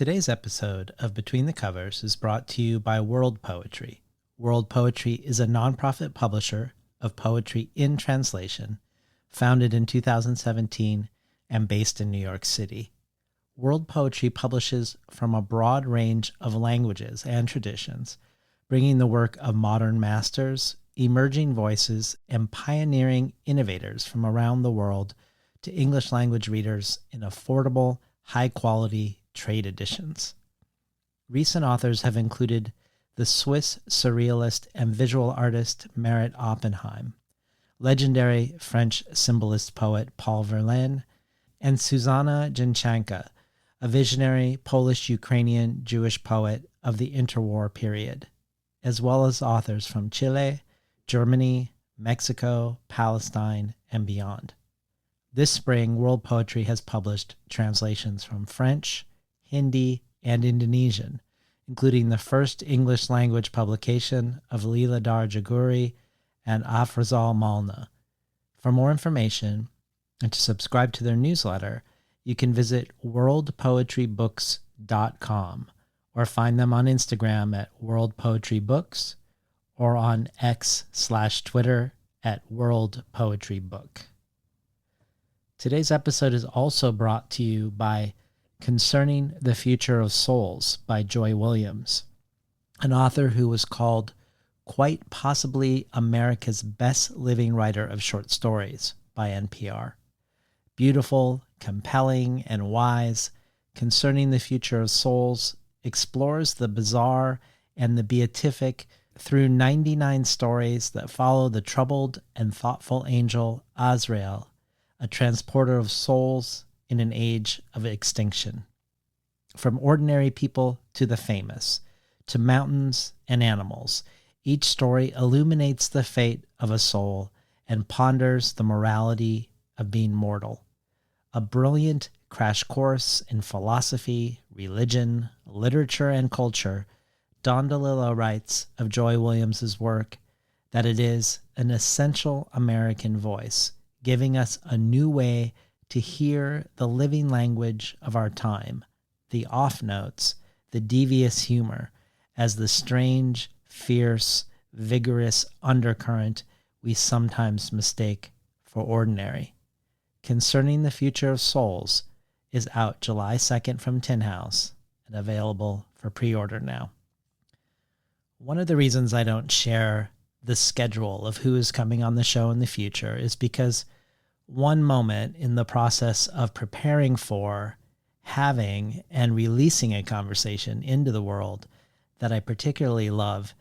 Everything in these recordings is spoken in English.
Today's episode of Between the Covers is brought to you by World Poetry. World Poetry is a nonprofit publisher of poetry in translation, founded in 2017 and based in New York City. World Poetry publishes from a broad range of languages and traditions, bringing the work of modern masters, emerging voices, and pioneering innovators from around the world to English language readers in affordable, high-quality trade editions. Recent authors have included the Swiss surrealist and visual artist Marit Oppenheim, legendary French symbolist poet Paul Verlaine, and Zuzanna Janczanka, a visionary Polish-Ukrainian Jewish poet of the interwar period, as well as authors from Chile, Germany, Mexico, Palestine, and beyond. This spring, World Poetry has published translations from French, Hindi, and Indonesian, including the first English language publication of Leela Dar Jaguri and Afrazal Malna. For more information and to subscribe to their newsletter, you can visit worldpoetrybooks.com or find them on Instagram at worldpoetrybooks or on X/Twitter at worldpoetrybook. Today's episode is also brought to you by Concerning the Future of Souls by Joy Williams, an author who was called quite possibly America's best living writer of short stories by NPR. Beautiful, compelling, and wise, Concerning the Future of Souls explores the bizarre and the beatific through 99 stories that follow the troubled and thoughtful angel Azrael, a transporter of souls in an age of extinction. From ordinary people to the famous, to mountains and animals, each story illuminates the fate of a soul and ponders the morality of being mortal. A brilliant crash course in philosophy, religion, literature, and culture, Don DeLillo writes of Joy Williams's work that it is an essential American voice, giving us a new way to hear the living language of our time, the off notes, the devious humor, as the strange, fierce, vigorous undercurrent we sometimes mistake for ordinary. Concerning the Future of Souls is out July 2nd from Tin House and available for pre-order now. One of the reasons I don't share the schedule of who is coming on the show in the future is because one moment in the process of preparing for, having, and releasing a conversation into the world that I particularly love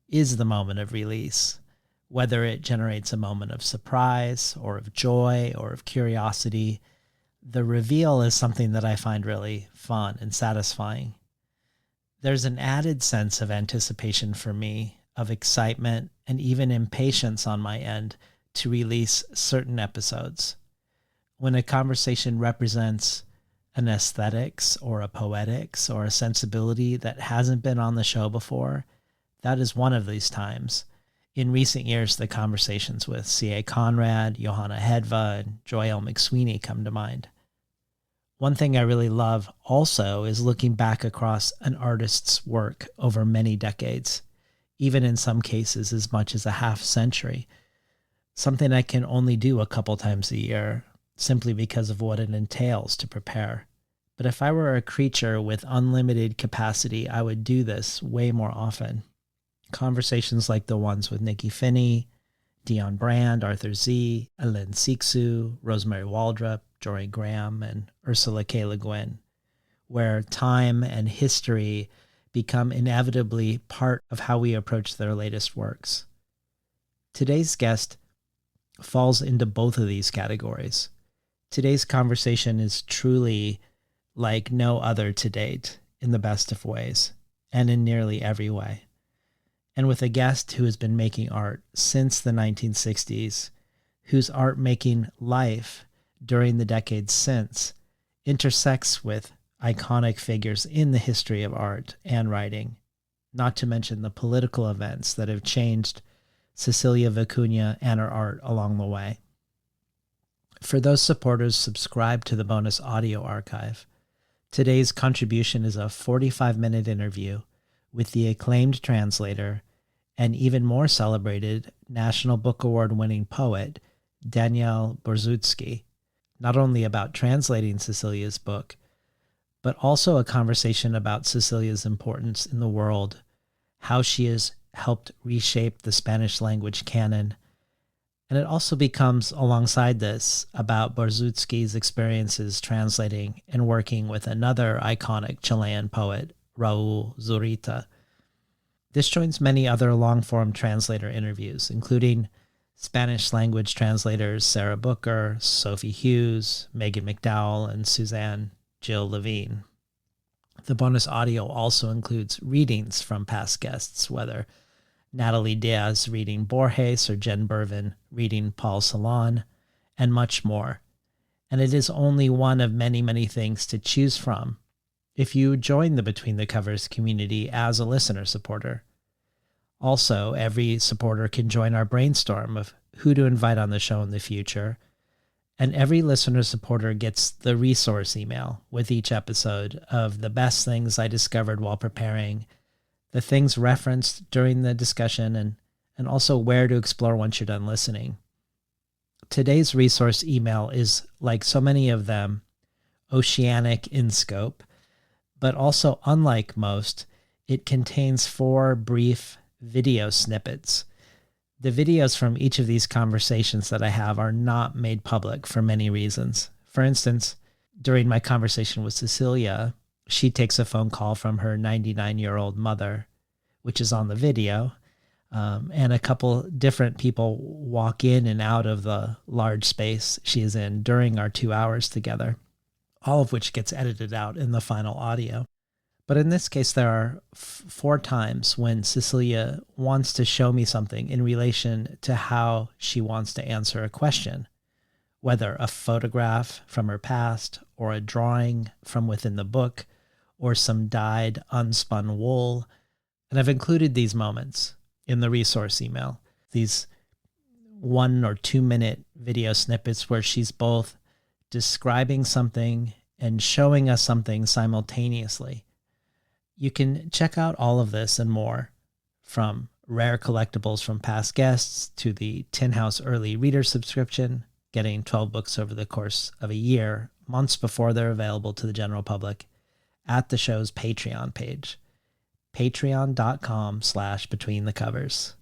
is the moment of release, whether it generates a moment of surprise or of joy or of curiosity. The reveal is something that I find really fun and satisfying. There's an added sense of anticipation for me, of excitement and even impatience on my end to release certain episodes. When a conversation represents an aesthetics or a poetics or a sensibility that hasn't been on the show before, that is one of these times. In recent years, the conversations with C.A. Conrad, Johanna Hedva, and Joyelle McSweeney come to mind. One thing I really love also is looking back across an artist's work over many decades, even in some cases as much as a half century, something I can only do a couple times a year, simply because of what it entails to prepare. But if I were a creature with unlimited capacity, I would do this way more often. Conversations like the ones with Nikki Finney, Dion Brand, Arthur Z., Ellen Sixu, Rosemary Waldrop, Jory Graham, and Ursula K. Le Guin, where time and history become inevitably part of how we approach their latest works. Today's guest falls into both of these categories. Today's conversation is truly like no other to date in the best of ways and in nearly every way. And with a guest who has been making art since the 1960s, whose art-making life during the decades since intersects with iconic figures in the history of art and writing, not to mention the political events that have changed Cecilia Vicuña and her art along the way. For those supporters, subscribe to the bonus audio archive. Today's contribution is a 45-minute interview with the acclaimed translator and even more celebrated National Book Award-winning poet, Daniel Borzutsky, not only about translating Cecilia's book, but also a conversation about Cecilia's importance in the world, how she has helped reshape the Spanish language canon. And it also becomes, alongside this, about Borzutsky's experiences translating and working with another iconic Chilean poet, Raul Zurita. This joins many other long-form translator interviews, including Spanish language translators Sarah Booker, Sophie Hughes, Megan McDowell, and Suzanne Jill Levine. The bonus audio also includes readings from past guests, whether Natalie Diaz reading Borges or Jen Bervin reading Paul Celan, and much more. And it is only one of many, many things to choose from if you join the Between the Covers community as a listener supporter. Also, every supporter can join our brainstorm of who to invite on the show in the future, and every listener supporter gets the resource email with each episode of the best things I discovered while preparing, the things referenced during the discussion, and also where to explore once you're done listening. Today's resource email is, like so many of them, oceanic in scope, but also, unlike most, it contains 4 brief video snippets. The videos from each of these conversations that I have are not made public for many reasons. For instance, during my conversation with Cecilia, she takes a phone call from her 99-year-old mother, which is on the video, and a couple different people walk in and out of the large space she is in during our 2 hours together, all of which gets edited out in the final audio. But in this case, there are 4 times when Cecilia wants to show me something in relation to how she wants to answer a question, whether a photograph from her past or a drawing from within the book or some dyed, unspun wool. And I've included these moments in the resource email, these 1 or 2 minute video snippets where she's both describing something and showing us something simultaneously. You can check out all of this and more, from rare collectibles from past guests to the Tin House Early Reader subscription, getting 12 books over the course of a year, months before they're available to the general public, at the show's Patreon page, patreon.com/betweenthecovers.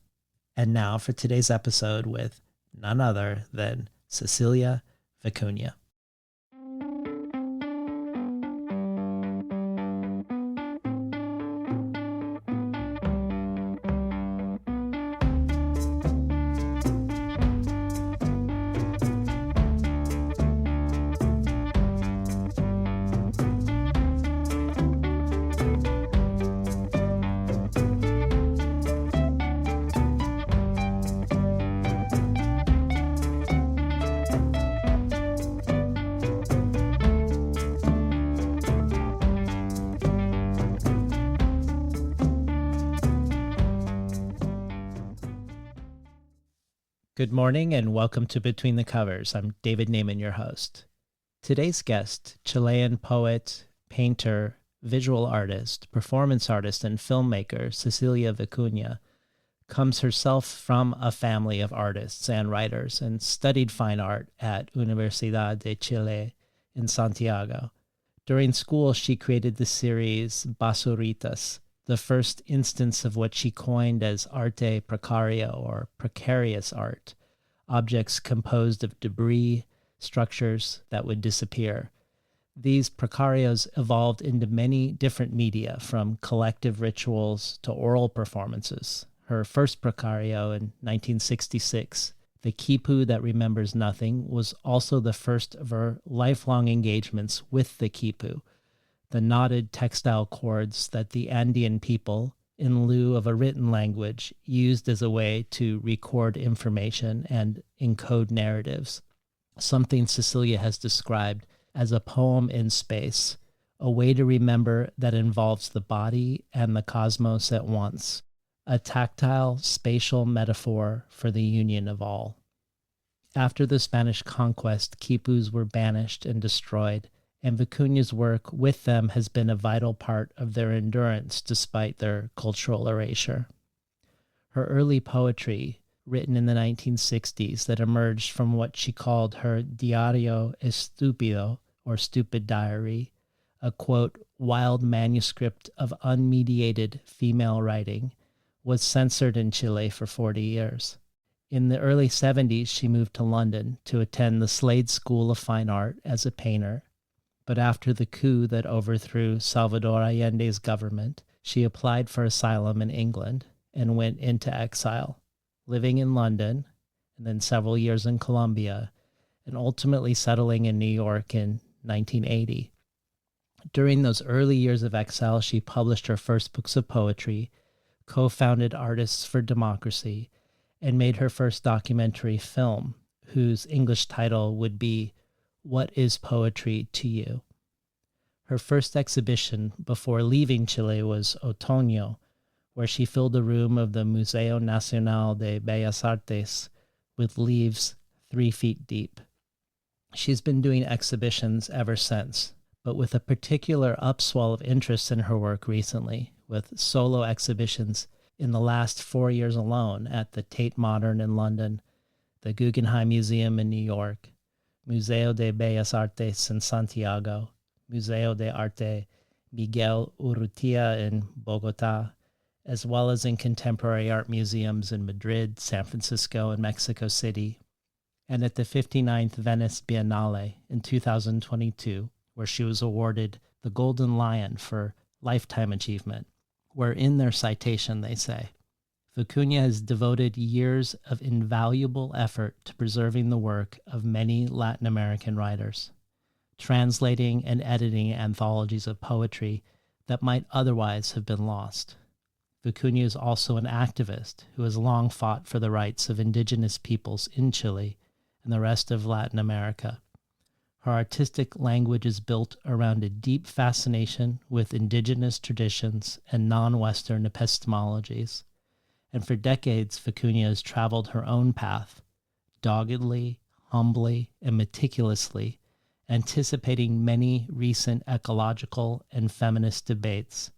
And now for today's episode with none other than Cecilia Vicuña. Good morning and welcome to Between the Covers. I'm David Naiman, your host. Today's guest, Chilean poet, painter, visual artist, performance artist, and filmmaker Cecilia Vicuña, comes herself from a family of artists and writers and studied fine art at Universidad de Chile in Santiago. During school, she created the series Basuritas, the first instance of what she coined as arte precaria or precarious art, objects composed of debris, structures that would disappear. These precarios evolved into many different media, from collective rituals to oral performances. Her first precario in 1966, The Quipu That Remembers Nothing, was also the first of her lifelong engagements with the quipu, the knotted textile cords that the Andean people, in lieu of a written language, used as a way to record information and encode narratives, something Cecilia has described as a poem in space, a way to remember that involves the body and the cosmos at once, a tactile, spatial metaphor for the union of all. After the Spanish conquest, quipus were banished and destroyed, and Vicuña's work with them has been a vital part of their endurance despite their cultural erasure. Her early poetry, written in the 1960s, that emerged from what she called her Diario Estúpido, or Stupid Diary, a quote, wild manuscript of unmediated female writing, was censored in Chile for 40 years. In the early 70s, she moved to London to attend the Slade School of Fine Art as a painter, but after the coup that overthrew Salvador Allende's government, she applied for asylum in England and went into exile, living in London and then several years in Colombia, and ultimately settling in New York in 1980. During those early years of exile, she published her first books of poetry, co-founded Artists for Democracy, and made her first documentary film, whose English title would be What is Poetry to You? Her first exhibition before leaving Chile was Otoño, where she filled a room of the Museo Nacional de Bellas Artes with leaves 3 feet deep. She's been doing exhibitions ever since, but with a particular upswell of interest in her work recently, with solo exhibitions in the last 4 years alone at the Tate Modern in London, the Guggenheim Museum in New York, Museo de Bellas Artes in Santiago, Museo de Arte Miguel Urrutia in Bogotá, as well as in contemporary art museums in Madrid, San Francisco, and Mexico City, and at the 59th Venice Biennale in 2022, where she was awarded the Golden Lion for Lifetime Achievement, where in their citation they say, Vicuña has devoted years of invaluable effort to preserving the work of many Latin American writers, translating and editing anthologies of poetry that might otherwise have been lost. Vicuña is also an activist who has long fought for the rights of indigenous peoples in Chile and the rest of Latin America. Her artistic language is built around a deep fascination with indigenous traditions and non-Western epistemologies. And for decades, Vicuña has traveled her own path, doggedly, humbly, and meticulously, anticipating many recent ecological and feminist debates,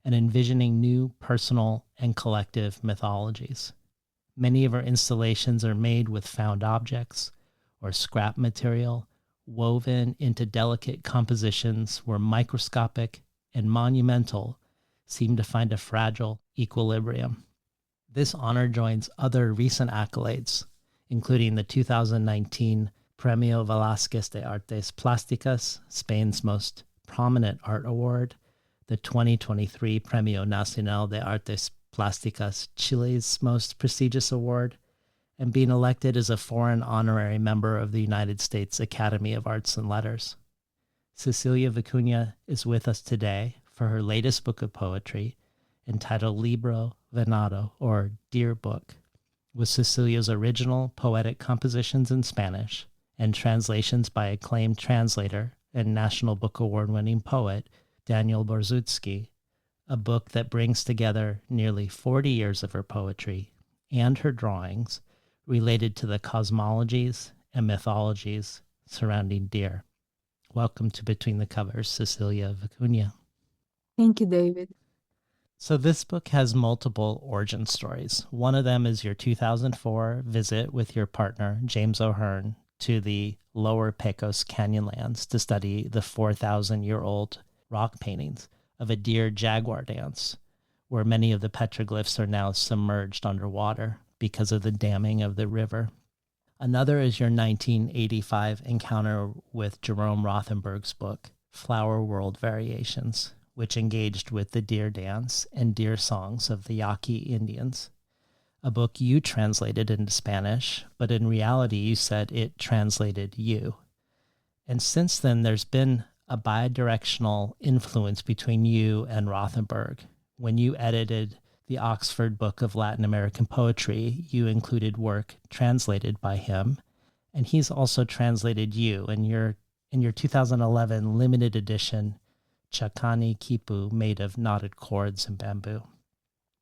and envisioning new personal and collective mythologies. Many of her installations are made with found objects or scrap material, woven into delicate compositions where microscopic and monumental seem to find a fragile equilibrium. This honor joins other recent accolades, including the 2019 Premio Velázquez de Artes Plásticas, Spain's most prominent art award, the 2023 Premio Nacional de Artes Plásticas, Chile's most prestigious award, and being elected as a foreign honorary member of the United States Academy of Arts and Letters. Cecilia Vicuña is with us today for her latest book of poetry, entitled Libro Venado, or Deer Book, with Cecilia's original poetic compositions in Spanish and translations by acclaimed translator and National Book Award-winning poet Daniel Borzutsky, a book that brings together nearly 40 years of her poetry and her drawings related to the cosmologies and mythologies surrounding deer. Welcome to Between the Covers, Cecilia Vicuña. Thank you, David. So this book has multiple origin stories. One of them is your 2004 visit with your partner, James O'Hearn, to the lower Pecos Canyonlands to study the 4,000-year-old rock paintings of a deer-jaguar dance, where many of the petroglyphs are now submerged underwater because of the damming of the river. Another is your 1985 encounter with Jerome Rothenberg's book, Flower World Variations, which engaged with the deer dance and deer songs of the Yaqui Indians, a book you translated into Spanish, but in reality you said it translated you. And since then, there's been a bidirectional influence between you and Rothenberg. When you edited the Oxford Book of Latin American Poetry, you included work translated by him, and he's also translated you in your 2011 limited edition Chacani Kipu, made of knotted cords and bamboo.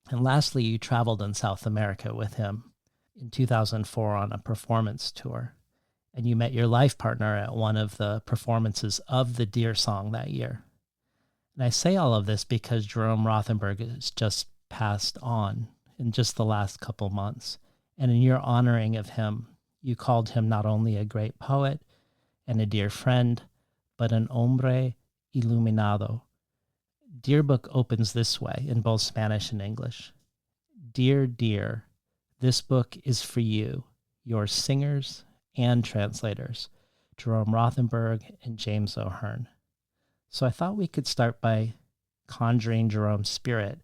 And lastly, you traveled in South America with him in 2004 on a performance tour. and you met your life partner at one of the performances of the Deer Song that year. And I say all of this because Jerome Rothenberg has just passed on in just the last couple months. And in your honoring of him, you called him not only a great poet and a dear friend, but an hombre iluminado. Dear Book opens this way in both Spanish and English. Dear, dear, this book is for you, your singers and translators, Jerome Rothenberg and James O'Hearn. So I thought we could start by conjuring Jerome's spirit.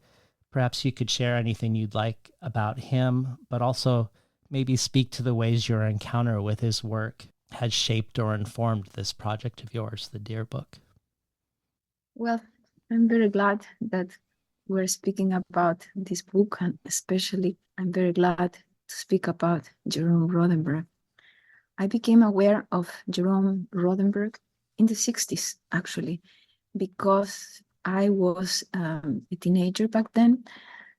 Perhaps you could share anything you'd like about him, but also maybe speak to the ways your encounter with his work has shaped or informed this project of yours, the Dear Book. Well, I'm very glad that we're speaking about this book, and especially I'm very glad to speak about Jerome Rothenberg. I became aware of Jerome Rothenberg in the 60s, actually, because I was a teenager back then,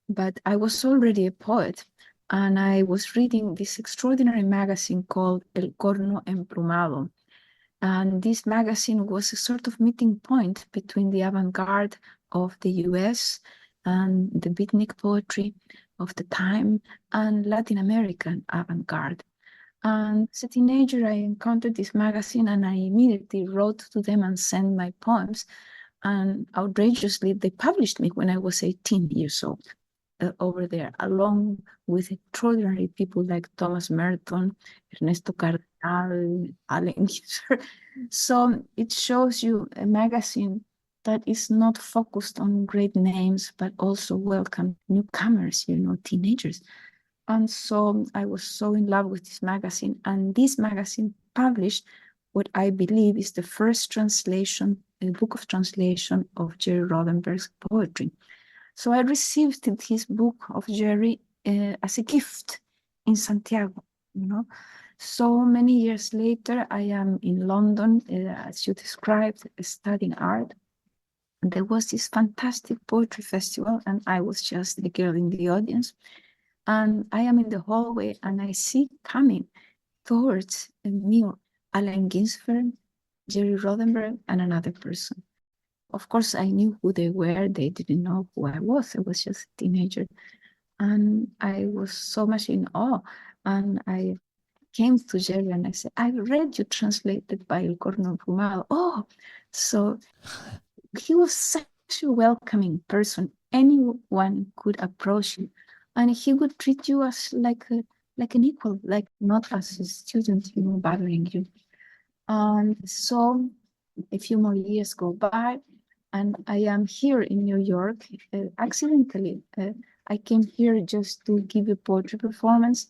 but I was already a poet, and I was reading this extraordinary magazine called El Corno Emplumado. And this magazine was a sort of meeting point between the avant-garde of the US and the beatnik poetry of the time and Latin American avant-garde. And as a teenager, I encountered this magazine and I immediately wrote to them and sent my poems. And outrageously, they published me when I was 18 years old over there, along with extraordinary people like Thomas Merton, Ernesto Cardenal, Allen Ginsberg. So it shows you a magazine that is not focused on great names, but also welcome newcomers, teenagers. And so I was so in love with this magazine. And this magazine published what I believe is the first translation, a book of translation of Jerry Rothenberg's poetry. So I received his book of Jerry as a gift in Santiago, So many years later, I am in London, as you described, studying art. And there was this fantastic poetry festival, and I was just a girl in the audience. And I am in the hallway, and I see coming towards me Allen Ginsberg, Jerry Rothenberg, and another person. Of course, I knew who they were. They didn't know who I was. I was just a teenager. And I was so much in awe. And I came to Jerry and I said, I read you translated by El Corno Fumado. Oh, so he was such a welcoming person. Anyone could approach him. And he would treat you as like an equal, like not as a student, bothering you. And so a few more years go by, and I am here in New York accidentally. I came here just to give a poetry performance,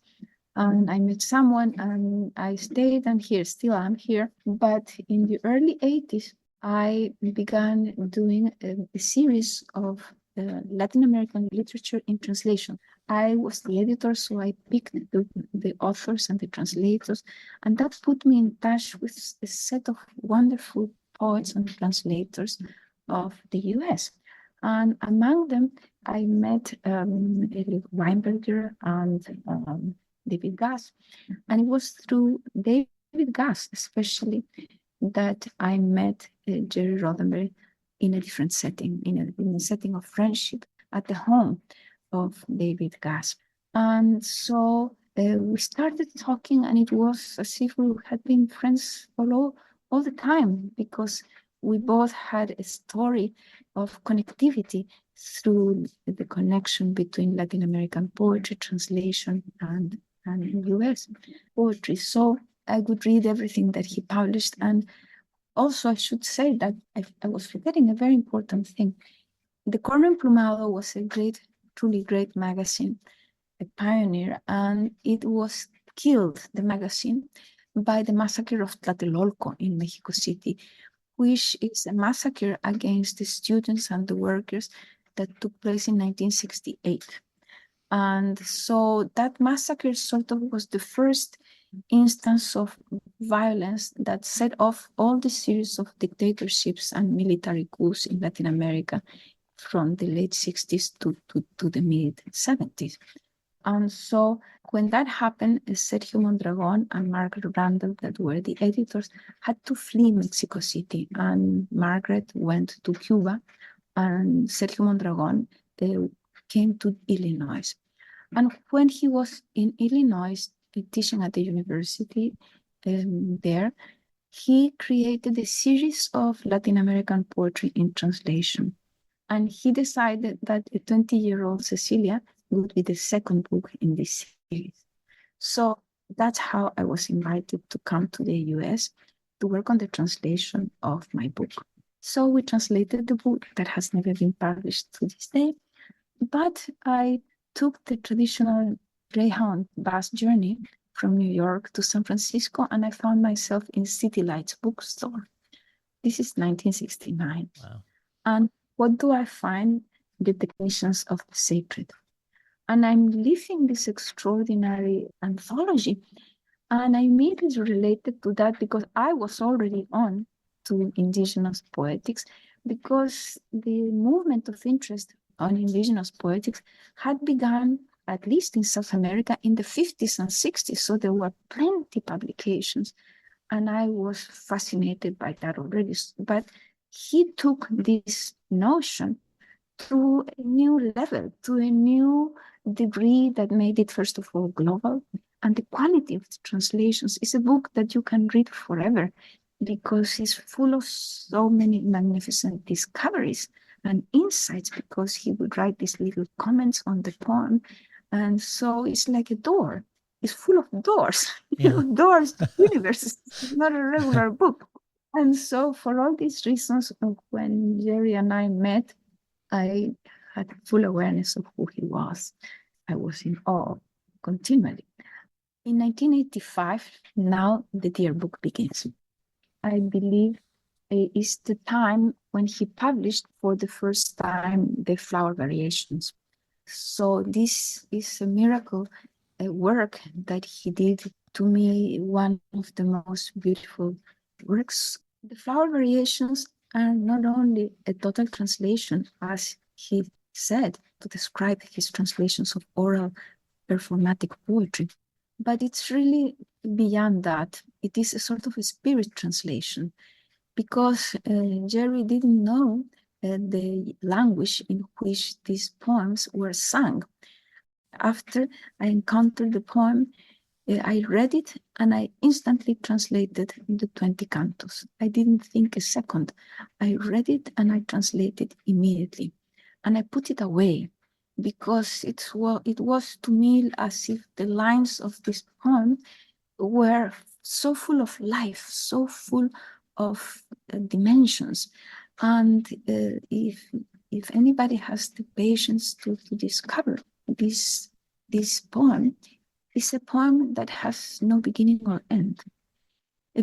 and I met someone, and I stayed, and still I'm here. But in the early 80s, I began doing a series of Latin American literature in translation. I was the editor, so I picked the authors and the translators, and that put me in touch with a set of wonderful poets and translators of the US. And among them, I met Eric Weinberger and David Gass. And it was through David Gass, especially, that I met Jerry Rothenberg in a different setting, in a setting of friendship at the home of David Gass. And so we started talking, and it was as if we had been friends for all the time, because we both had a story of connectivity through the connection between Latin American poetry, translation, and US poetry. So I would read everything that he published. And also I should say that I was forgetting a very important thing. The Corno Emplumado was a truly great magazine, a pioneer, and it was killed, the magazine, by the massacre of Tlatelolco in Mexico City, which is a massacre against the students and the workers that took place in 1968. And so that massacre sort of was the first instance of violence that set off all the series of dictatorships and military coups in Latin America from the late 60s to the mid 70s. And so when that happened, Sergio Mondragon and Margaret Randall, that were the editors, had to flee Mexico City. And Margaret went to Cuba, and Sergio Mondragon came to Illinois. And when he was in Illinois teaching at the university there, he created a series of Latin American poetry in translation. And he decided that a 20-year-old Cecilia would be the second book in this series. So that's how I was invited to come to the US to work on the translation of my book. So we translated the book that has never been published to this day, but I took the traditional Greyhound bus journey from New York to San Francisco, and I found myself in City Lights bookstore. This is 1969. Wow. And what do I find? The definitions of the sacred. And I'm living this extraordinary anthology. And I immediately related to that because I was already on to indigenous poetics, because the movement of interest on indigenous poetics had begun, at least in South America, in the 50s and 60s. So there were plenty publications. And I was fascinated by that already. But he took this notion to a new level, to a new degree that made it, first of all, global. And the quality of the translations is a book that you can read forever, because it's full of so many magnificent discoveries and insights, because he would write these little comments on the poem. And so it's like a door. It's full of doors, Yeah. doors to universes. It's not a regular book. And so for all these reasons, when Jerry and I met, I had full awareness of who he was. I was in awe continually. In 1985, now the Deer book begins. I believe is the time when he published for the first time the flower variations. So this is a miracle, a work that he did, to me, one of the most beautiful works. The flower variations are not only a total translation, as he said, to describe his translations of oral performatic poetry, but it's really beyond that. It is a sort of a spirit translation, because Jerry didn't know the language in which these poems were sung. After I encountered the poem, I read it and I instantly translated the 20 cantos. I didn't think a second. I read it and I translated immediately. And I put it away, because it was to me as if the lines of this poem were so full of life, so full of dimensions. And if anybody has the patience to discover this poem, it's a poem that has no beginning or end,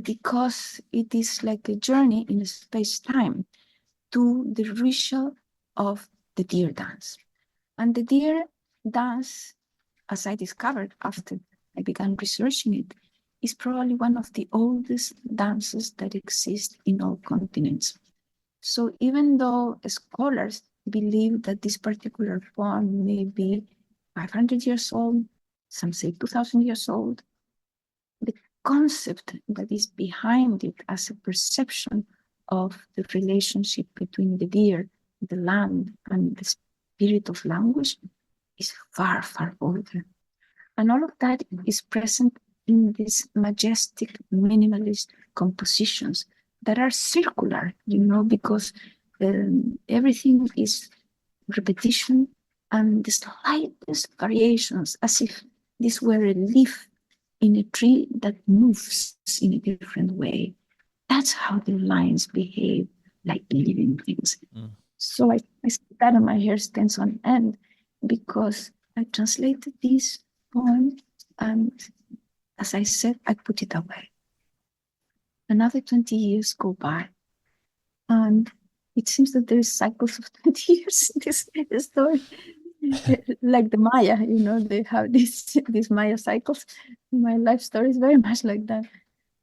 because it is like a journey in space-time to the ritual of the deer dance. And the deer dance, as I discovered after I began researching it, is probably one of the oldest dances that exist in all continents. So even though scholars believe that this particular poem may be 500 years old, some say 2,000 years old, the concept that is behind it as a perception of the relationship between the deer, the land, and the spirit of language is far, far older. And all of that is present in these majestic minimalist compositions that are circular, because everything is repetition and the slightest variations, as if this were a leaf in a tree that moves in a different way. That's how the lines behave, like living things. So I sit that on my hair stands on end, because I translated this poem, and as I said, I put it away. Another 20 years go by, and it seems that there is cycles of 20 years in this story. Like the Maya, they have these Maya cycles. My life story is very much like that.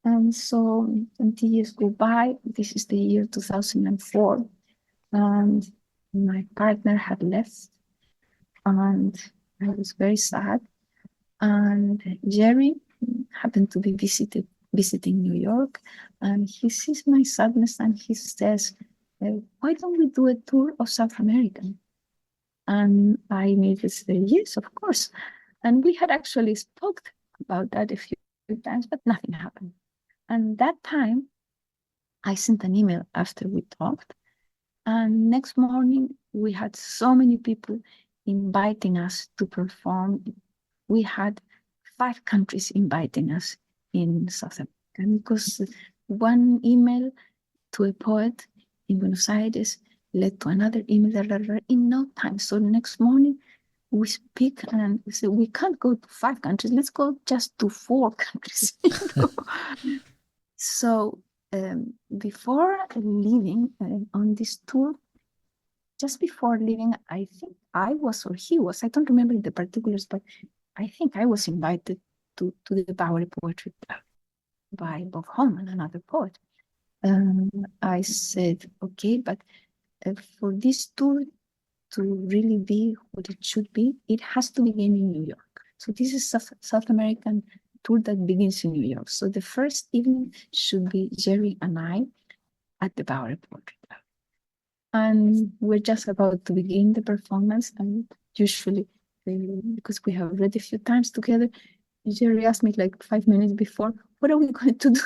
And so 20 years go by. This is the year 2004. And my partner had left. And I was very sad. And Jerry happened to be visiting New York, and he sees my sadness and he says, why don't we do a tour of South America? And I immediately said, yes, of course. And we had actually spoke about that a few times, but nothing happened. And that time, I sent an email after we talked. And next morning, we had so many people inviting us to perform. We had 5 countries inviting us in South America, because one email to a poet in Buenos Aires led to another email in no time. So next morning, we speak and we say, we can't go to 5 countries, let's go just to 4 countries. So before leaving on this tour, just before leaving, I think I was or he was, I don't remember the particulars, but I think I was invited to the Bowery Poetry Club by Bob Holman, another poet. I said, okay, but for this tour to really be what it should be, it has to begin in New York. So this is South American tour that begins in New York. So the first evening should be Jerry and I at the Bowery Poetry Club. And we're just about to begin the performance, and usually, because we have read a few times together, Jerry asked me like 5 minutes before, what are we going to do?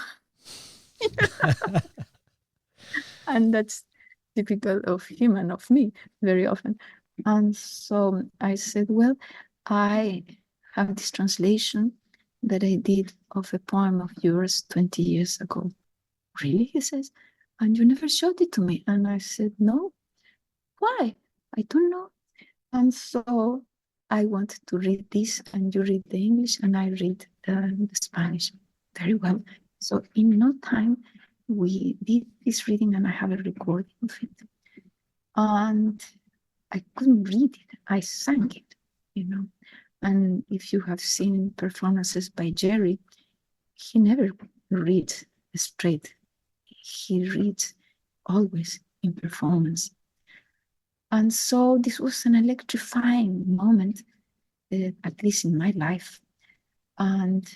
And that's typical of him and of me very often. And so I said, well, I have this translation that I did of a poem of yours 20 years ago. Really? He says, and you never showed it to me. And I said, no. Why? I don't know. And so I wanted to read this, and you read the English, and I read the Spanish very well. So in no time, we did this reading, and I have a recording of it. And I couldn't read it. I sang it, you know. And if you have seen performances by Jerry, he never reads straight. He reads always in performance. And so this was an electrifying moment, at least in my life. And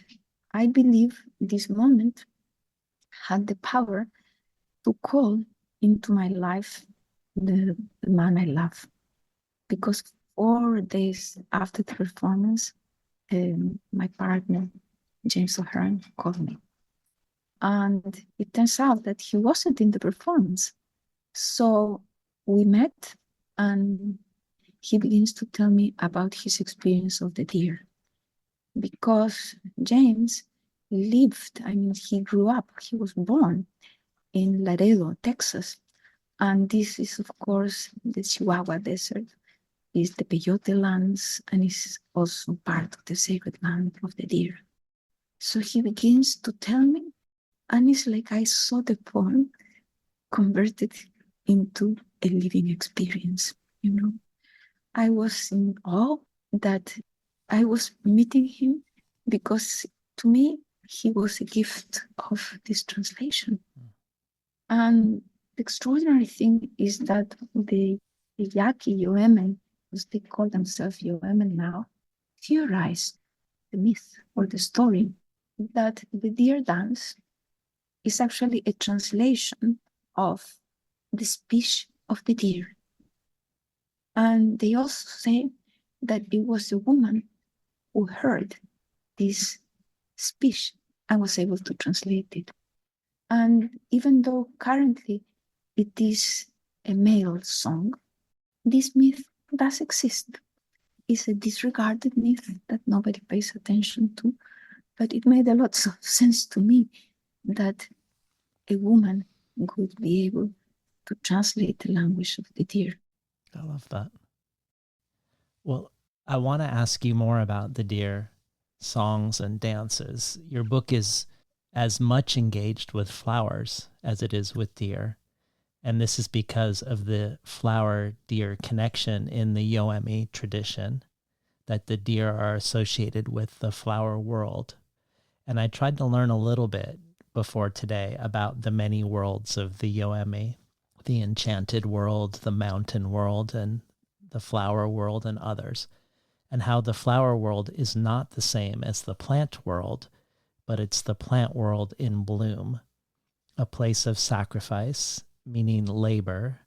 I believe this moment had the power to call into my life the man I love. Because 4 days after the performance, my partner, James O'Hearn, called me. And it turns out that he wasn't in the performance. So we met, and he begins to tell me about his experience of the deer. Because James lived, he grew up, he was born in Laredo, Texas. And this is, of course, the Chihuahua Desert, is the peyote lands, and is also part of the sacred land of the deer. So he begins to tell me, and it's like I saw the poem converted into a living experience, you know. I was in awe that I was meeting him, because to me, he was a gift of this translation. And the extraordinary thing is that the Yaqui Yoemen, as they call themselves Yoemen now, theorized the myth or the story that the deer dance is actually a translation of the speech of the deer. And they also say that it was a woman who heard this speech and was able to translate it. And even though currently it is a male song, this myth does exist. It's a disregarded myth that nobody pays attention to, but it made a lot of sense to me that a woman would be able to translate the language of the deer. I love that. Well, I want to ask you more about the deer songs and dances. Your book is as much engaged with flowers as it is with deer. And this is because of the flower-deer connection in the Yoemi tradition, that the deer are associated with the flower world. And I tried to learn a little bit before today about the many worlds of the Yoemi, the enchanted world, the mountain world, and the flower world, and others. and how the flower world is not the same as the plant world, but it's the plant world in bloom, a place of sacrifice, meaning labor,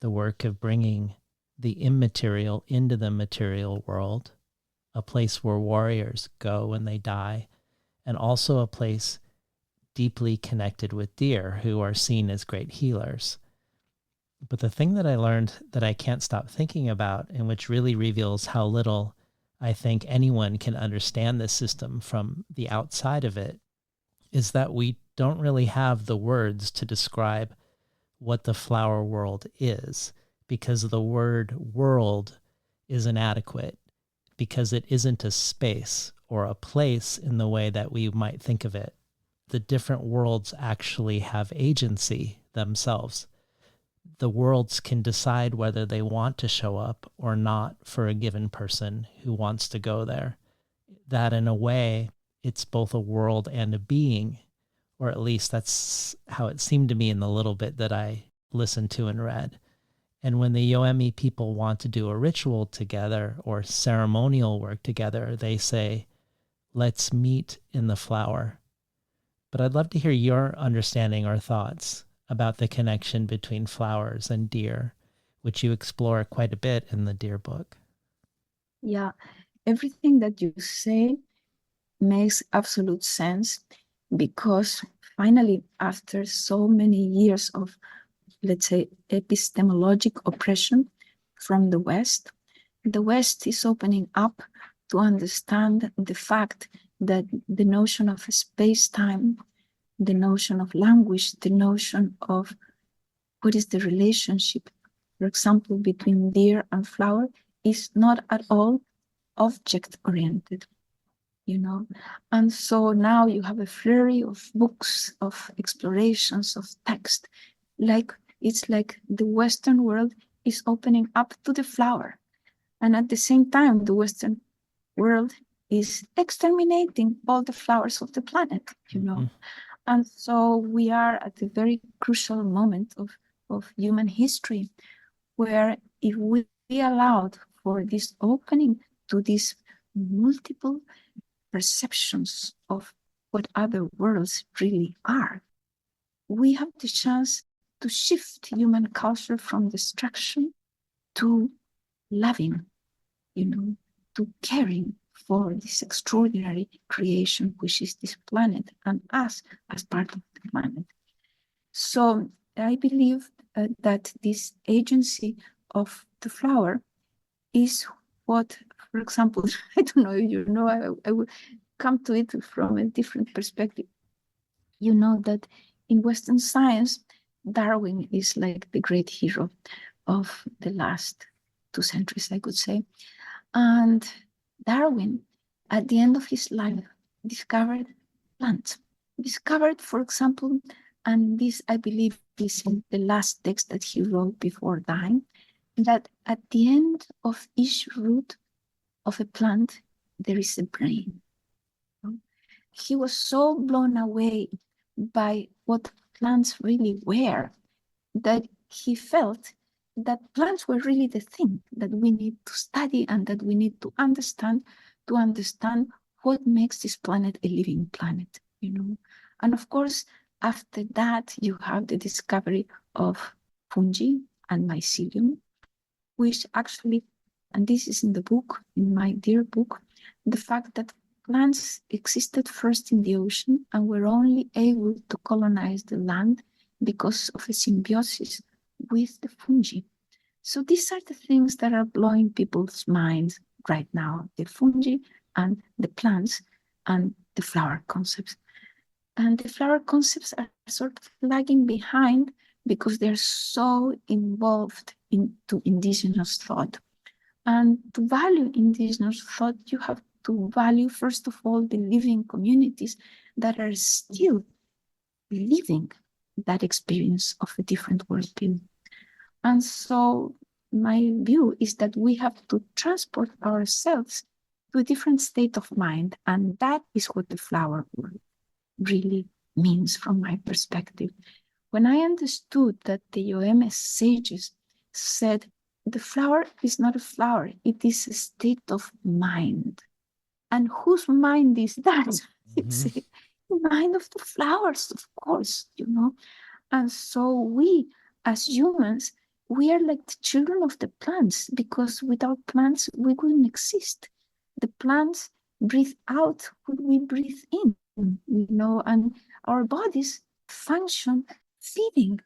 the work of bringing the immaterial into the material world, a place where warriors go when they die, and also a place deeply connected with deer who are seen as great healers. But the thing that I learned that I can't stop thinking about, and which really reveals how little I think anyone can understand this system from the outside of it, is that we don't really have the words to describe what the flower world is, because the word world is inadequate, because it isn't a space or a place in the way that we might think of it. The different worlds actually have agency themselves. The worlds can decide whether they want to show up or not for a given person who wants to go there. That in a way, it's both a world and a being, or at least that's how it seemed to me in the little bit that I listened to and read. And when the Yoemi people want to do a ritual together or ceremonial work together, they say, let's meet in the flower. But I'd love to hear your understanding or thoughts about the connection between flowers and deer, which you explore quite a bit in the deer book. Yeah, everything that you say makes absolute sense, because finally, after so many years of, let's say, epistemologic oppression from the West is opening up to understand the fact that the notion of space-time, the notion of language, the notion of what is the relationship, for example, between deer and flower, is not at all object-oriented, you know. And so now you have a flurry of books, of explorations, of text, like it's like the Western world is opening up to the flower. And at the same time, the Western world is exterminating all the flowers of the planet, you know. Mm-hmm. And so we are at a very crucial moment of human history, where if we allowed for this opening to these multiple perceptions of what other worlds really are, we have the chance to shift human culture from destruction to loving, you know, to caring for this extraordinary creation, which is this planet, and us as part of the planet. So I believe that this agency of the flower is what, for example, I don't know, you know, I will come to it from a different perspective. You know that in Western science, Darwin is like the great hero of the last 2 centuries, I could say. And Darwin, at the end of his life, discovered plants. Discovered, for example, and this I believe is in the last text that he wrote before dying, that at the end of each root of a plant, there is a brain. He was so blown away by what plants really were that he felt that plants were really the thing that we need to study and that we need to understand what makes this planet a living planet, you know. And of course, after that, you have the discovery of fungi and mycelium, which actually, and this is in the book, in my dear book, the fact that plants existed first in the ocean and were only able to colonize the land because of a symbiosis with the fungi. So these are the things that are blowing people's minds right now, the fungi and the plants and the flower concepts. And the flower concepts are sort of lagging behind because they're so involved into indigenous thought. And to value indigenous thought, you have to value, first of all, the living communities that are still living that experience of a different worldview. And so my view is that we have to transport ourselves to a different state of mind. And that is what the flower world really means from my perspective. When I understood that the Yoeme sages said the flower is not a flower, it is a state of mind. And whose mind is that? It's the mind of the flowers, of course, And so we, as humans, we are like the children of the plants, because without plants, we wouldn't exist. The plants breathe out what we breathe in, and our bodies function feeding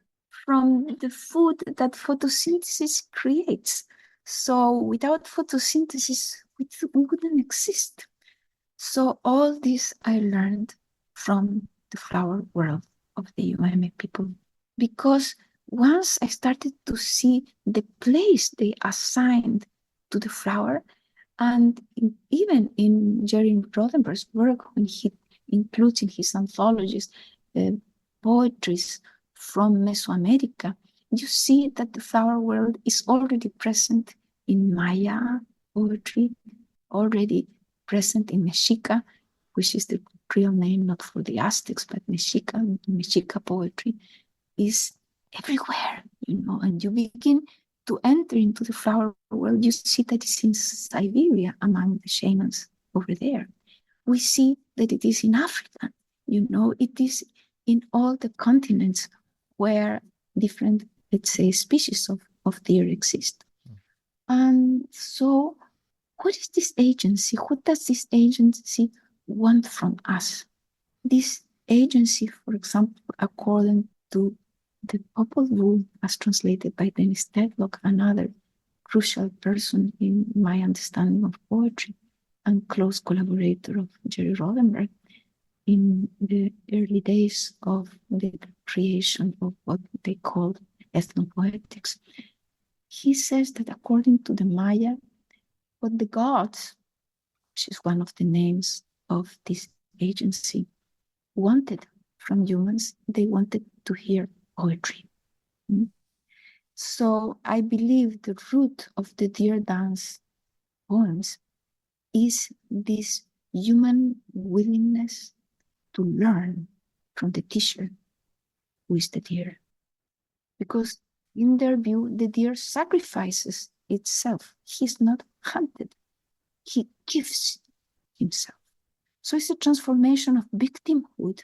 from the food that photosynthesis creates. So without photosynthesis, we wouldn't exist. So all this I learned from the flower world of the Ueme people, because once I started to see the place they assigned to the flower, and even in Jerry Rothenberg's work, when he includes in his anthologies poetries from Mesoamerica, you see that the flower world is already present in Maya poetry, already present in Mexica, which is the real name not for the Aztecs, but Mexica poetry is everywhere, and you begin to enter into the flower world. You see that it's in Siberia among the shamans over there. We see that it is in Africa, it is in all the continents where different, let's say, species of deer exist. And so what is this agency? What does this agency want from us? This agency, for example, according to the Popol Vuh, as translated by Dennis Tedlock, another crucial person in my understanding of poetry and close collaborator of Jerry Rothenberg in the early days of the creation of what they called ethnopoetics. He says that according to the Maya, what the gods, which is one of the names of this agency, wanted from humans, they wanted to hear poetry. So I believe the root of the deer dance poems is this human willingness to learn from the teacher, who is the deer. Because in their view, the deer sacrifices itself. He's not hunted. He gives himself. So it's a transformation of victimhood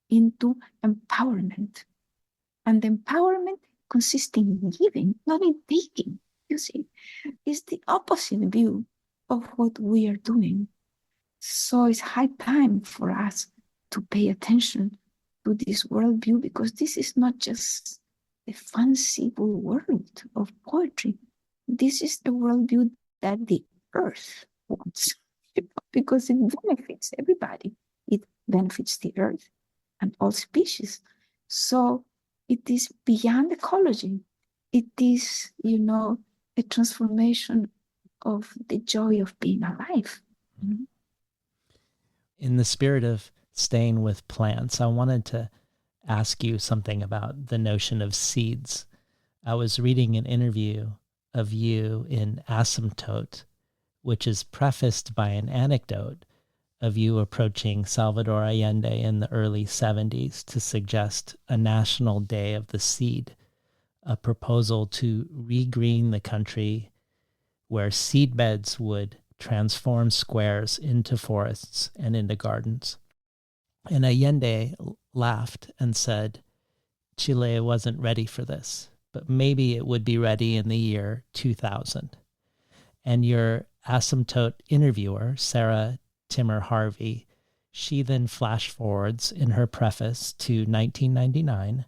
into empowerment. And the empowerment consists in giving, not in taking. You see, it's the opposite view of what we are doing. So it's high time for us to pay attention to this worldview, because this is not just the fanciful world of poetry. This is the worldview that the earth wants, because it benefits everybody. It benefits the earth and all species. So it is beyond ecology. It is, a transformation of the joy of being alive. In the spirit of staying with plants, I wanted to ask you something about the notion of seeds. I was reading an interview of you in Asymptote, which is prefaced by an anecdote of you approaching Salvador Allende in the early 70s to suggest a national day of the seed, a proposal to regreen the country where seedbeds would transform squares into forests and into gardens. And Allende laughed and said, Chile wasn't ready for this, but maybe it would be ready in the year 2000. And your Asymptote interviewer, Sarah Timmer Harvey, she then flash forwards in her preface to 1999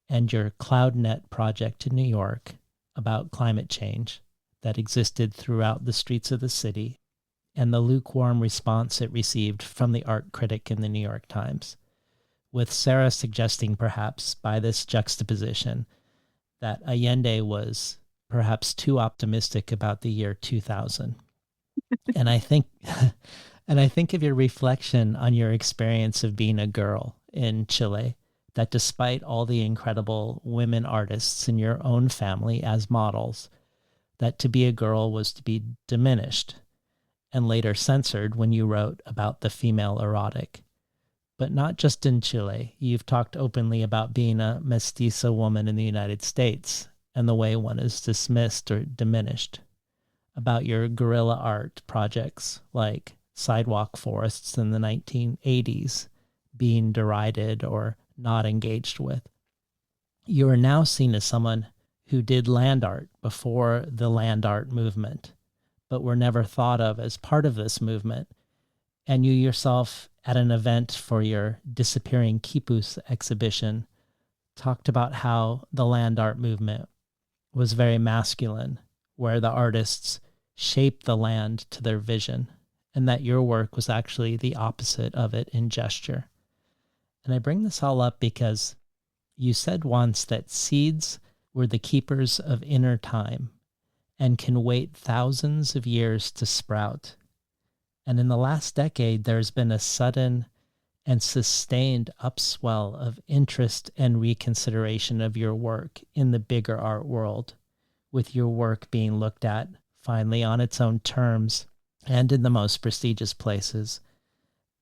and your CloudNet project in New York about climate change that existed throughout the streets of the city, and the lukewarm response it received from the art critic in the New York Times, with Sarah suggesting perhaps by this juxtaposition that Allende was perhaps too optimistic about the year 2000. And I think of your reflection on your experience of being a girl in Chile, that despite all the incredible women artists in your own family as models, that to be a girl was to be diminished and later censored when you wrote about the female erotic. But not just in Chile. You've talked openly about being a mestiza woman in the United States and the way one is dismissed or diminished, about your guerrilla art projects like sidewalk forests in the 1980s being derided or not engaged with. You are now seen as someone who did land art before the land art movement, but were never thought of as part of this movement. And you yourself, at an event for your Disappearing Quipus exhibition, talked about how the land art movement was very masculine, where the artists shaped the land to their vision, and that your work was actually the opposite of it in gesture. And I bring this all up because you said once that seeds were the keepers of inner time and can wait thousands of years to sprout. And in the last decade, there's been a sudden and sustained upswell of interest and reconsideration of your work in the bigger art world, with your work being looked at finally on its own terms and in the most prestigious places.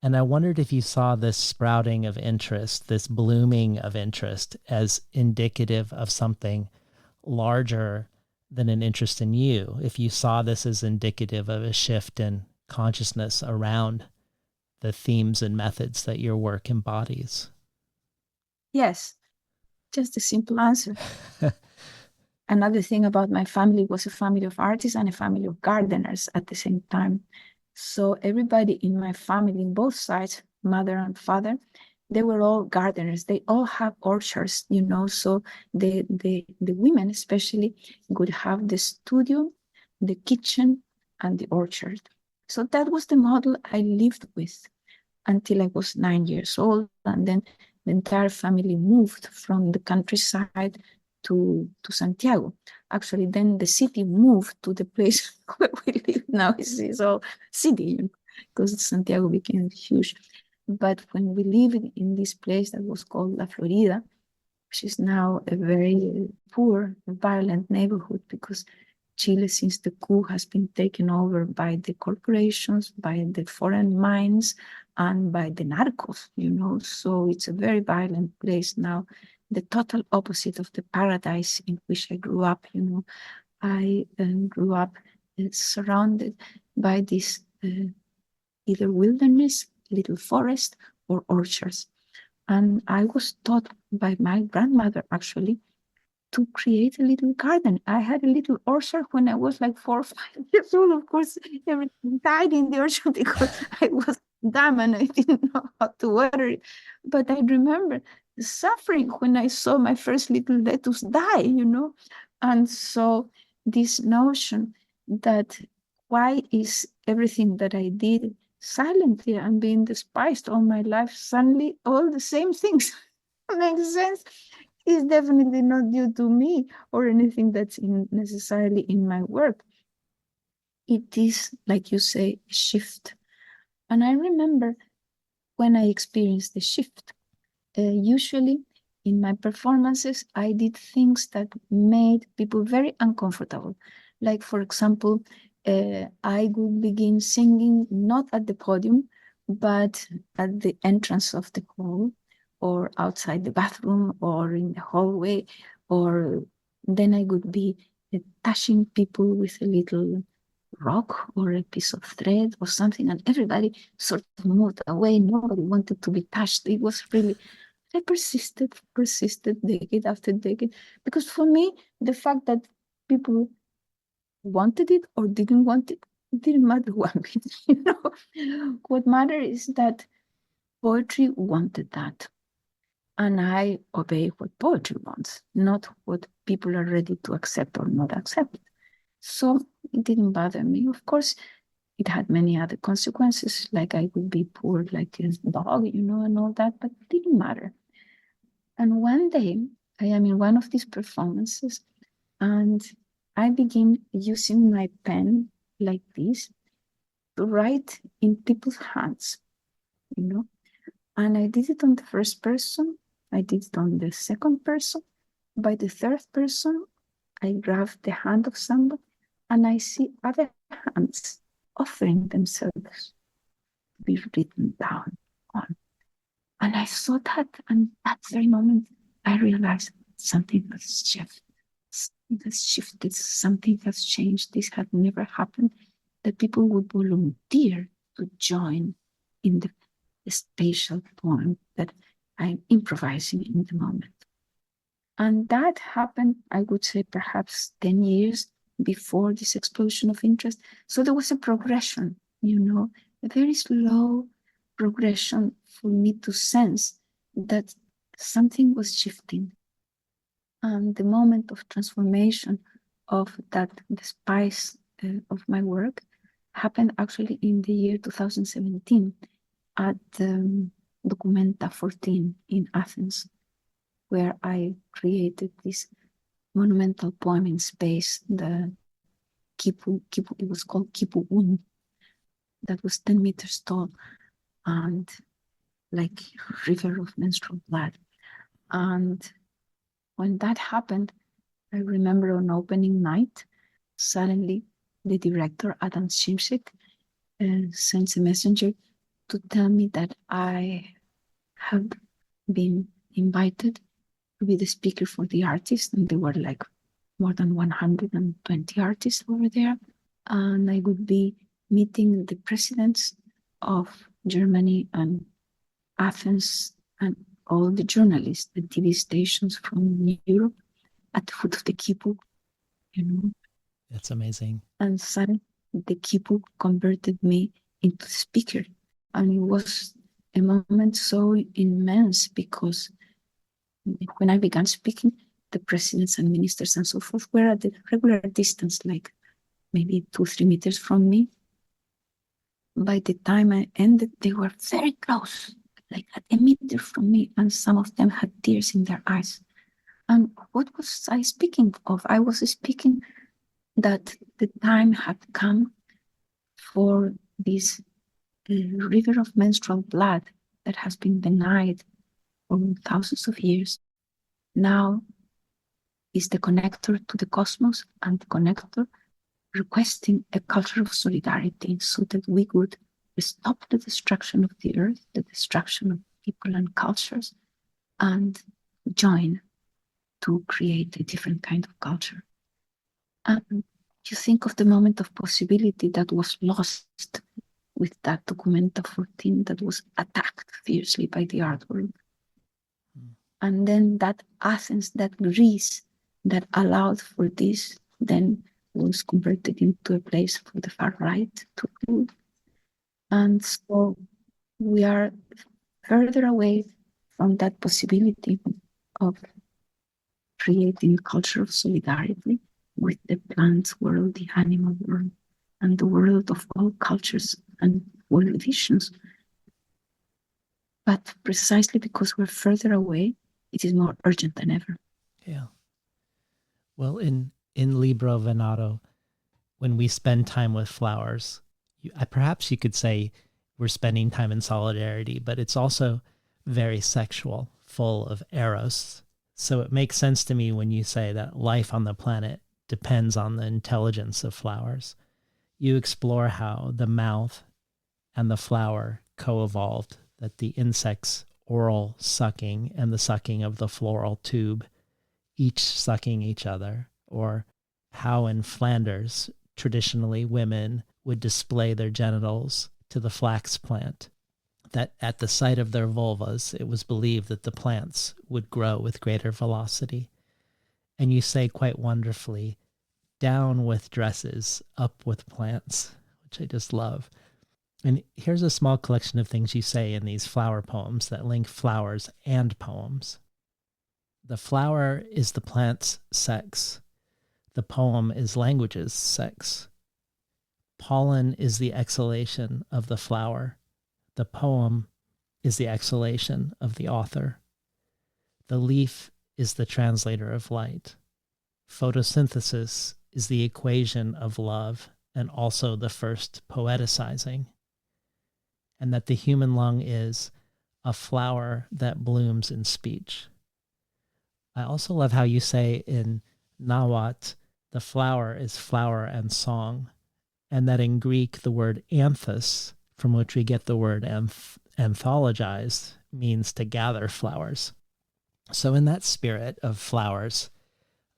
And I wondered if you saw this sprouting of interest, this blooming of interest, as indicative of something larger than an interest in you, if you saw this as indicative of a shift in consciousness around the themes and methods that your work embodies. Yes, just a simple answer. Another thing about my family was a family of artists and a family of gardeners at the same time. So everybody in my family, in both sides, mother and father, they were all gardeners. They all have orchards, you know. So the women especially would have the studio, the kitchen, and the orchard. So that was the model I lived with until I was 9 years old. And then the entire family moved from the countryside to Santiago. Actually, then the city moved to the place where we live now. It's all city, you know, because Santiago became huge. But when we lived in this place that was called La Florida, which is now a very poor, violent neighborhood, because Chile, since the coup, has been taken over by the corporations, by the foreign mines, and by the narcos, you know. So it's a very violent place now, the total opposite of the paradise in which I grew up, you know. I grew up surrounded by this either wilderness, little forest, or orchards. And I was taught by my grandmother, actually, to create a little garden. I had a little orchard when I was like 4 or 5 years old. Of course, everything died in the orchard because I was dumb and I didn't know how to water it. But I remember the suffering when I saw my first little lettuce die, you know. And so this notion that why is everything that I did silently and being despised all my life, suddenly all the same things makes sense, is definitely not due to me or anything that's necessarily in my work. It is, like you say, a shift. And I remember when I experienced the shift, usually in my performances, I did things that made people very uncomfortable. Like, for example, I would begin singing not at the podium, but at the entrance of the hall, or outside the bathroom, or in the hallway, or then I would be touching people with a little rock or a piece of thread or something, and everybody sort of moved away. Nobody wanted to be touched. It was really, I persisted decade after decade, because for me, the fact that people wanted it or didn't want it didn't matter one bit. You know, what mattered is that poetry wanted that, and I obey what poetry wants, not what people are ready to accept or not accept. So it didn't bother me. Of course, it had many other consequences, like I would be poor like a dog, you know, and all that, but it didn't matter. And one day, I am in one of these performances, and I begin using my pen like this to write in people's hands, you know. And I did it on the first person, I did it on the second person. By the third person, I grab the hand of somebody and I see other hands offering themselves to be written down on. And I saw that, and that very moment, I realized something was shifted. has shifted, something has changed. This had never happened, that people would volunteer to join in the spatial poem that I'm improvising in the moment. And that happened, I would say, perhaps 10 years before this explosion of interest. So there was a progression, a very slow progression for me to sense that something was shifting. And the moment of transformation of that, the spice of my work, happened actually in the year 2017 at Documenta 14 in Athens, where I created this monumental poem in space, the Kipu, it was called Kipu Un, that was 10 meters tall and like river of menstrual blood. And when that happened, I remember on opening night, suddenly the director, Adam Shimshik, sends a messenger to tell me that I have been invited to be the speaker for the artists, and there were like more than 120 artists over there. And I would be meeting the presidents of Germany and Athens and all the journalists, the TV stations from Europe at the foot of the Kipu, It's amazing. And suddenly the Kipu converted me into speaker. And it was a moment so immense because when I began speaking, the presidents and ministers and so forth were at the regular distance, like maybe 2-3 meters from me. By the time I ended, they were very close, like at a meter from me, and some of them had tears in their eyes. And what was I speaking of? I was speaking that the time had come for this river of menstrual blood that has been denied for thousands of years. Now is the connector to the cosmos, and the connector requesting a culture of solidarity so that we would stop the destruction of the earth, the destruction of people and cultures, and join to create a different kind of culture. And you think of the moment of possibility that was lost with that Documenta 14 that was attacked fiercely by the art world. And then that Athens, that Greece that allowed for this, then was converted into a place for the far right to rule. And so we are further away from that possibility of creating a culture of solidarity with the plant world, the animal world, and the world of all cultures and world visions. But precisely because we're further away, it is more urgent than ever. Yeah. Well, in Libro Venado, when we spend time with flowers, perhaps you could say we're spending time in solidarity, but it's also very sexual, full of eros. So it makes sense to me when you say that life on the planet depends on the intelligence of flowers. You explore how the mouth and the flower co-evolved, that the insect's oral sucking and the sucking of the floral tube, each sucking each other, or how in Flanders, traditionally women would display their genitals to the flax plant, that at the sight of their vulvas, it was believed that the plants would grow with greater velocity. And you say quite wonderfully, down with dresses, up with plants, which I just love. And here's a small collection of things you say in these flower poems that link flowers and poems. The flower is the plant's sex. The poem is language's sex. Pollen is the exhalation of the flower. The poem is the exhalation of the author. The leaf is the translator of light. Photosynthesis is the equation of love and also the first poeticizing. And that the human lung is a flower that blooms in speech. I also love how you say in Nahuatl, the flower is flower and song, and that in Greek, the word anthus, from which we get the word anthologize, means to gather flowers. So in that spirit of flowers,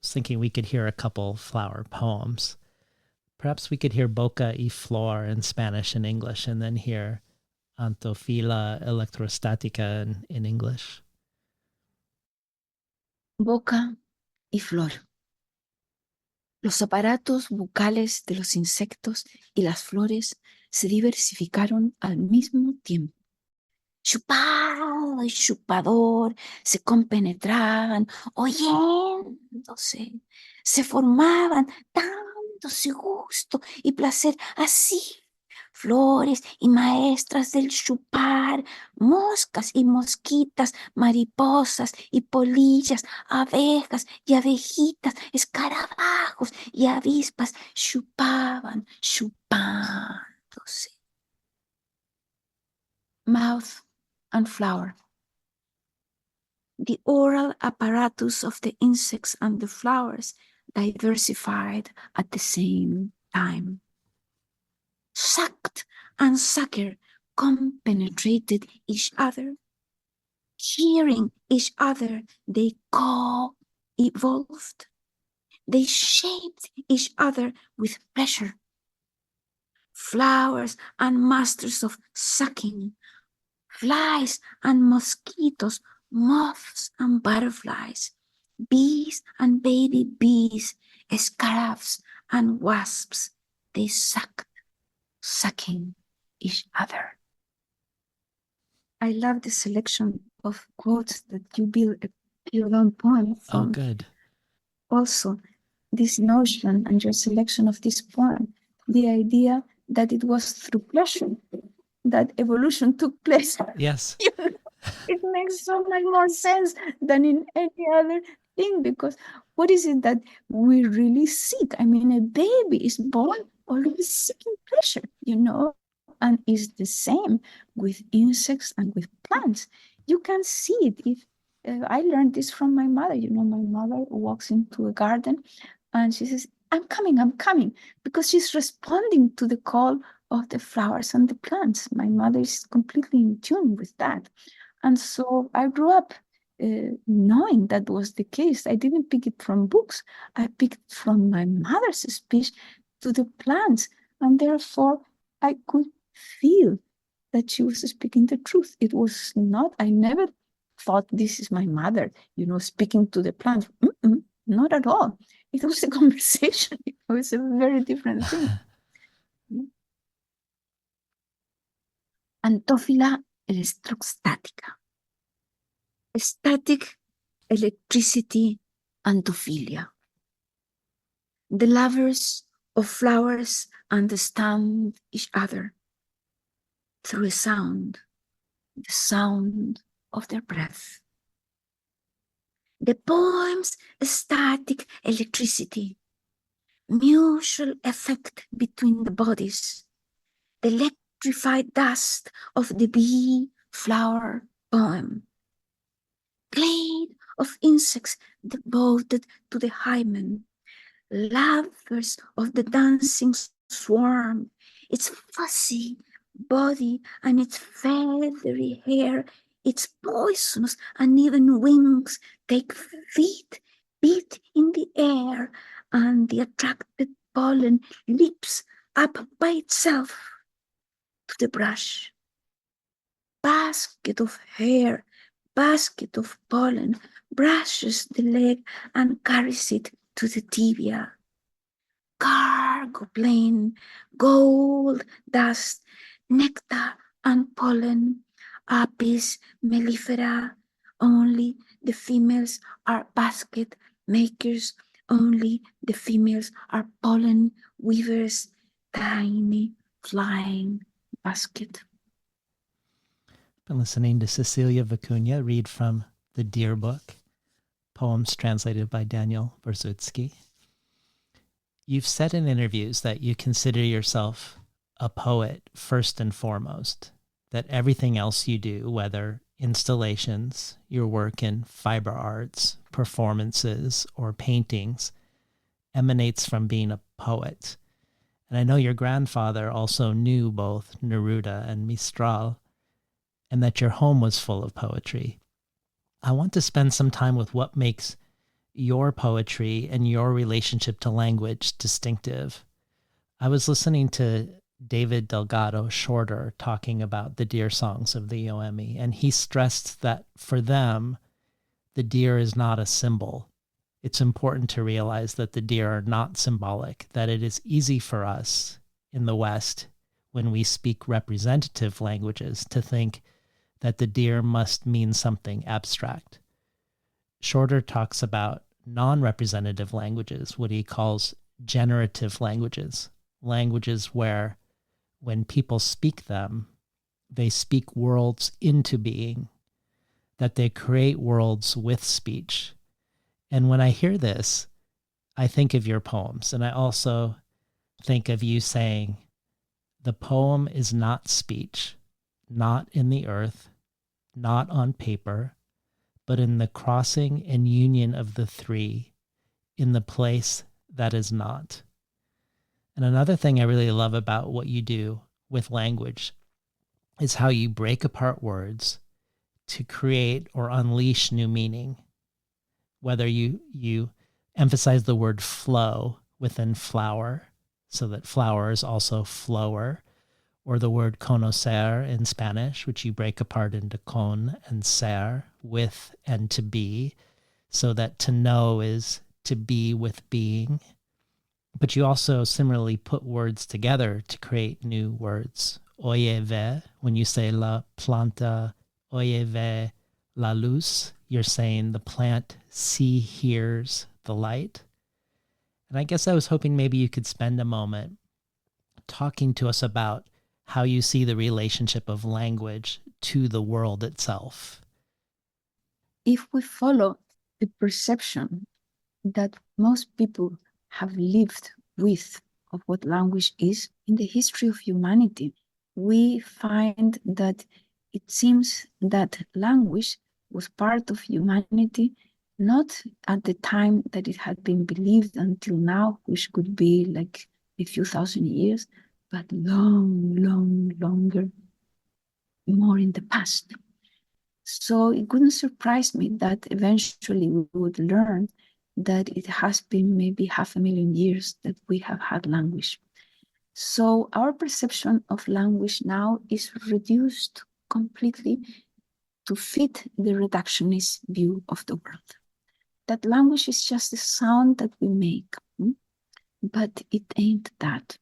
was thinking we could hear a couple flower poems. Perhaps we could hear Boca y Flor in Spanish and English, and then hear Antofila Electrostática in English. Boca y flor. Los aparatos bucales de los insectos y las flores se diversificaron al mismo tiempo. Chupado y chupador se compenetraban, oyéndose, se formaban, dándose gusto y placer así. Flores y maestras del chupar, moscas y mosquitas, mariposas y polillas, abejas y abejitas, escarabajos y avispas chupaban, chupándose. Mouth and flower. The oral apparatus of the insects and the flowers diversified at the same time. Sucked and sucker compenetrated each other. Hearing each other, they co-evolved. They shaped each other with pleasure. Flowers and masters of sucking, flies and mosquitoes, moths and butterflies, bees and baby bees, scarabs and wasps, they sucked, sucking each other. I love the selection of quotes that you build your own poem from. Oh, good. Also, this notion and your selection of this poem, the idea that it was through pleasure that evolution took place. Yes. It makes so much more sense than in any other thing, because what is it that we really seek? I mean, a baby is born always seeking pleasure, and it's the same with insects and with plants. You can see it. If I learned this from my mother. My mother walks into a garden and she says, I'm coming, because she's responding to the call of the flowers and the plants. My mother is completely in tune with that. And so I grew up knowing that was the case. I didn't pick it from books. I picked it from my mother's speech to the plants. And therefore, I could feel that she was speaking the truth. It was not, I never thought this is my mother, speaking to the plants. Not at all. It was a conversation. It was a very different thing. Antofila electrostática. Static electricity, antophilia. The lovers of flowers understand each other through a sound, the sound of their breath. The poem's static electricity, mutual effect between the bodies, the electrified dust of the bee flower poem, glade of insects devoted to the hymen, lovers of the dancing swarm, its fuzzy body and its feathery hair, its poisonous uneven wings take feet, beat in the air, and the attracted pollen leaps up by itself to the brush. Basket of hair, basket of pollen, brushes the leg and carries it to the tibia. Cargo plane, gold dust, nectar and pollen, apis mellifera. Only the females are basket makers, only the females are pollen weavers, tiny flying basket. Been listening to Cecilia Vicuña read from The Deer Book, poems translated by Daniel Borzutsky. You've said in interviews that you consider yourself a poet first and foremost, that everything else you do, whether installations, your work in fiber arts, performances, or paintings, emanates from being a poet. And I know your grandfather also knew both Neruda and Mistral, and that your home was full of poetry. I want to spend some time with what makes your poetry and your relationship to language distinctive. I was listening to David Delgado Shorter talking about the deer songs of the Yoemi, and he stressed that for them, the deer is not a symbol. It's important to realize that the deer are not symbolic, that it is easy for us in the West, when we speak representative languages, to think that the deer must mean something abstract. Shorter talks about non-representative languages, what he calls generative languages, languages where when people speak them, they speak worlds into being, that they create worlds with speech. And when I hear this, I think of your poems, and I also think of you saying, the poem is not speech, not in the earth, not on paper, but in the crossing and union of the three, in the place that is not. And another thing I really love about what you do with language is how you break apart words to create or unleash new meaning. Whether you emphasize the word flow within flower, so that flower is also flower, or the word conocer in Spanish, which you break apart into con and ser, with and to be, so that to know is to be with being. But you also similarly put words together to create new words. Oye ve, when you say la planta, oye ve la luz, you're saying the plant hears the light. And I guess I was hoping maybe you could spend a moment talking to us about how you see the relationship of language to the world itself. If we follow the perception that most people have lived with of what language is in the history of humanity, we find that it seems that language was part of humanity, not at the time that it had been believed until now, which could be like a few thousand years, but longer, more in the past. So it wouldn't surprise me that eventually we would learn that it has been maybe 500,000 years that we have had language. So our perception of language now is reduced completely to fit the reductionist view of the world. That language is just a sound that we make, but it ain't that.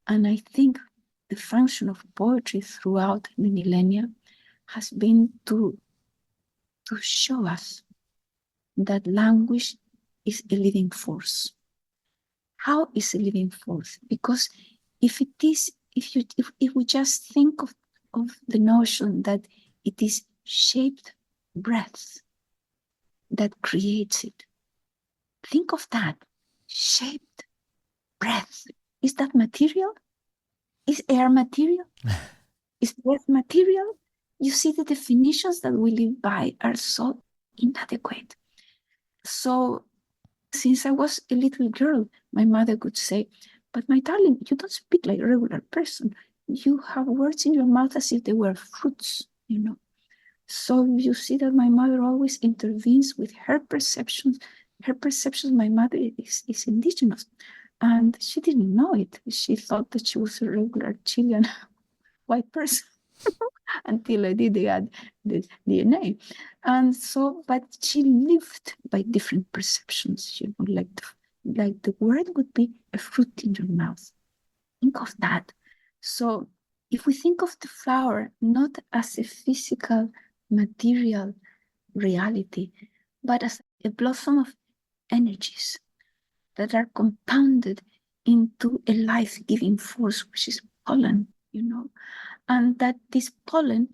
And I think the function of poetry throughout the millennia has been to show us that language is a living force. How is a living force? Because if we just think of the notion that it is shaped breath that creates it, think of that, shaped breath. Is that material? Is air material? Is breath material? You see, the definitions that we live by are so inadequate. So since I was a little girl, my mother would say, but my darling, you don't speak like a regular person. You have words in your mouth as if they were fruits, So you see that my mother always intervenes with her perceptions. Her perceptions, my mother is indigenous. And she didn't know it. She thought that she was a regular Chilean white person until I did the DNA. And so, but she lived by different perceptions, like the word would be a fruit in your mouth. Think of that. So if we think of the flower not as a physical, material reality, but as a blossom of energies that are compounded into a life-giving force, which is pollen, and that this pollen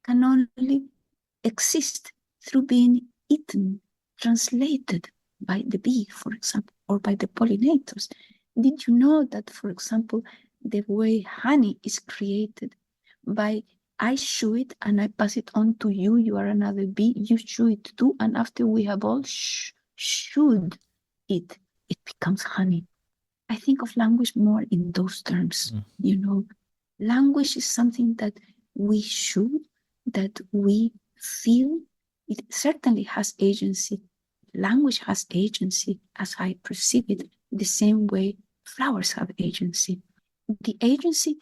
can only exist through being eaten, translated by the bee, for example, or by the pollinators. Did you know that, for example, the way honey is created by I chew it and I pass it on to you, you are another bee, you chew it too, and after we have all chewed it, it becomes honey. I think of language more in those terms, Language is something that we should, that we feel. It certainly has agency language has agency, as I perceive it, the same way flowers have agency. The agency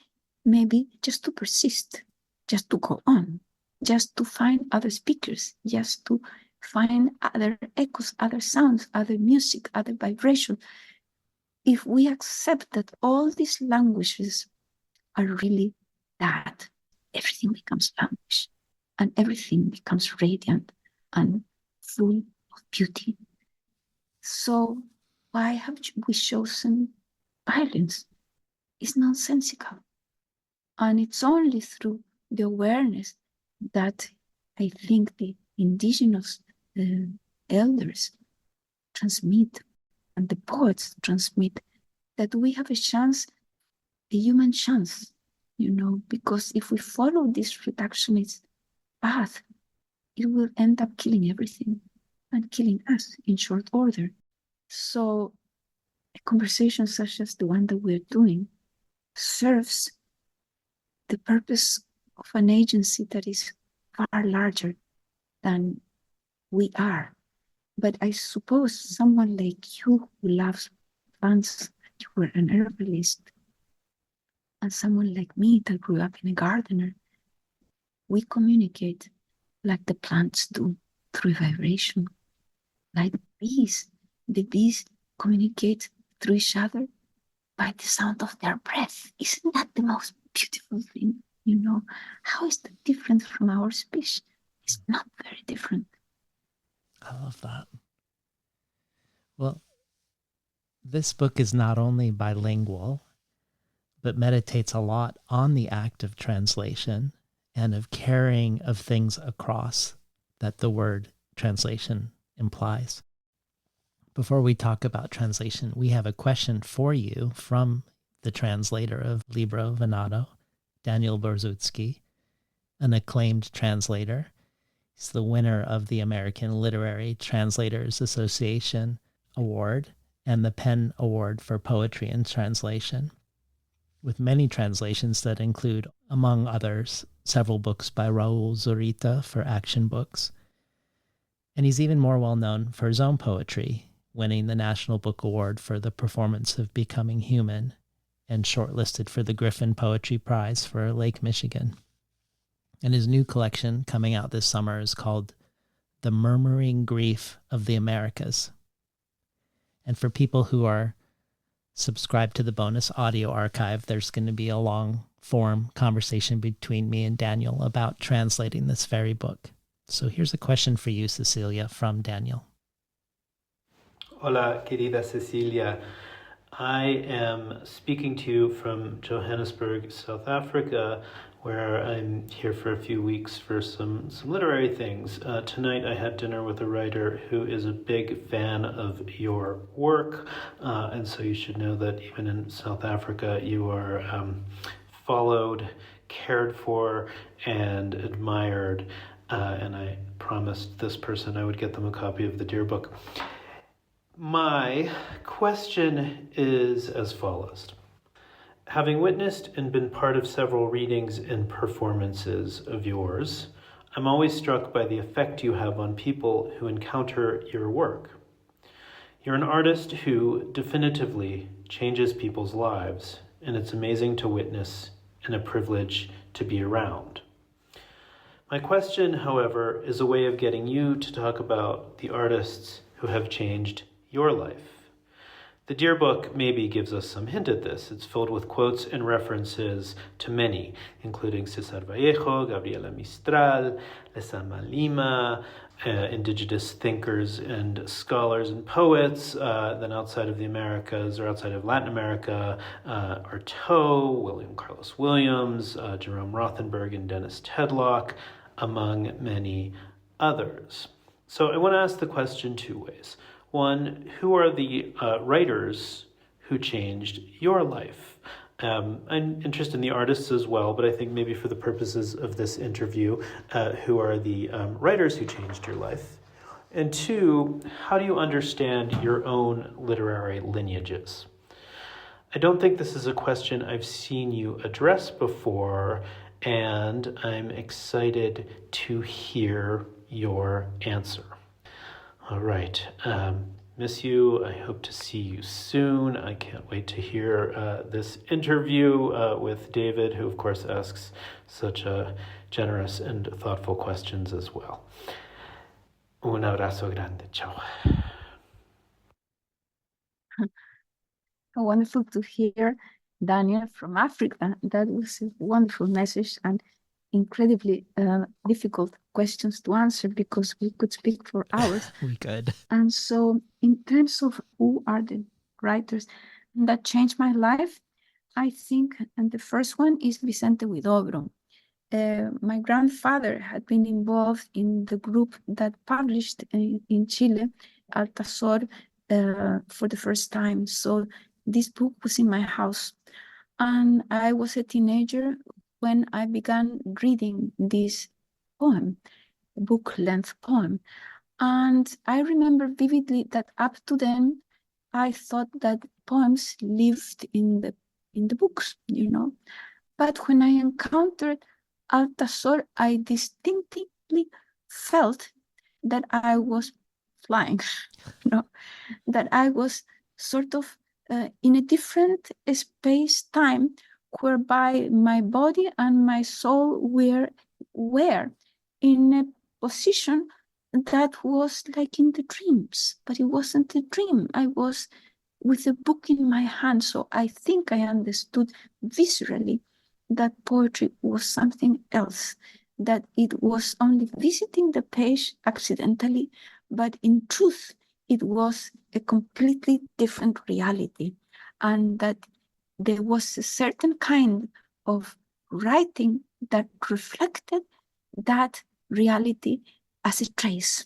may be just to persist, just to go on, just to find other speakers, just to find other echoes, other sounds, other music, other vibration. If we accept that all these languages are really that, everything becomes language and everything becomes radiant and full of beauty. So why have we chosen violence? It's nonsensical. And it's only through the awareness that I think the indigenous elders transmit and the poets transmit that we have a chance, a human chance, because if we follow this reductionist path, it will end up killing everything and killing us in short order. So a conversation such as the one that we're doing serves the purpose of an agency that is far larger than we are. But I suppose someone like you who loves plants, you were an herbalist, and someone like me that grew up in a gardener, we communicate like the plants do, through vibration, like bees. The bees communicate through each other by the sound of their breath. Isn't that the most beautiful thing? How is that different from our speech? It's not very different. I love that. Well, this book is not only bilingual, but meditates a lot on the act of translation and of carrying of things across that the word translation implies. Before we talk about translation, we have a question for you from the translator of Libro Venado, Daniel Borzutsky, an acclaimed translator. He's the winner of the American Literary Translators Association Award and the PEN Award for Poetry and Translation, with many translations that include, among others, several books by Raul Zurita for Action Books. And he's even more well known for his own poetry, winning the National Book Award for the performance of Becoming Human and shortlisted for the Griffin Poetry Prize for Lake Michigan. And his new collection coming out this summer is called The Murmuring Grief of the Americas. And for people who are subscribed to the bonus audio archive, there's going to be a long form conversation between me and Daniel about translating this very book. So here's a question for you, Cecilia, from Daniel. Hola, querida Cecilia. I am speaking to you from Johannesburg, South Africa, where I'm here for a few weeks for some literary things. Tonight I had dinner with a writer who is a big fan of your work, and so you should know that even in South Africa you are followed, cared for, and admired, and I promised this person I would get them a copy of the dear book. My question is as follows. Having witnessed and been part of several readings and performances of yours, I'm always struck by the effect you have on people who encounter your work. You're an artist who definitively changes people's lives, and it's amazing to witness and a privilege to be around. My question, however, is a way of getting you to talk about the artists who have changed your life. The dear book maybe gives us some hint at this. It's filled with quotes and references to many, including César Vallejo, Gabriela Mistral, Lezama Lima, indigenous thinkers and scholars and poets, then outside of the Americas or outside of Latin America, Artaud, William Carlos Williams, Jerome Rothenberg, and Dennis Tedlock, among many others. So I want to ask the question two ways. One, who are the writers who changed your life? I'm interested in the artists as well, but I think maybe for the purposes of this interview, who are the writers who changed your life? And two, how do you understand your own literary lineages? I don't think this is a question I've seen you address before, and I'm excited to hear your answer. All right. Miss you. I hope to see you soon. I can't wait to hear this interview with David, who, of course, asks such generous and thoughtful questions as well. Un abrazo grande. Ciao. Wonderful to hear Daniel from Africa. That was a wonderful message and incredibly difficult questions to answer because we could speak for hours. We could. And so in terms of who are the writers that changed my life, I think, and the first one is Vicente Huidobro. My grandfather had been involved in the group that published in Chile, Altazor, for the first time. So this book was in my house. And I was a teenager when I began reading this poem, book-length poem. And I remember vividly that up to then, I thought that poems lived in the books, you know. But when I encountered Altazor, I distinctly felt that I was flying, you know, that I was sort of in a different space-time whereby my body and my soul were in a position that was like in the dreams, but it wasn't a dream. I was with a book in my hand, so I think I understood viscerally that poetry was something else, that it was only visiting the page accidentally, but in truth, it was a completely different reality, and that there was a certain kind of writing that reflected that reality as a trace,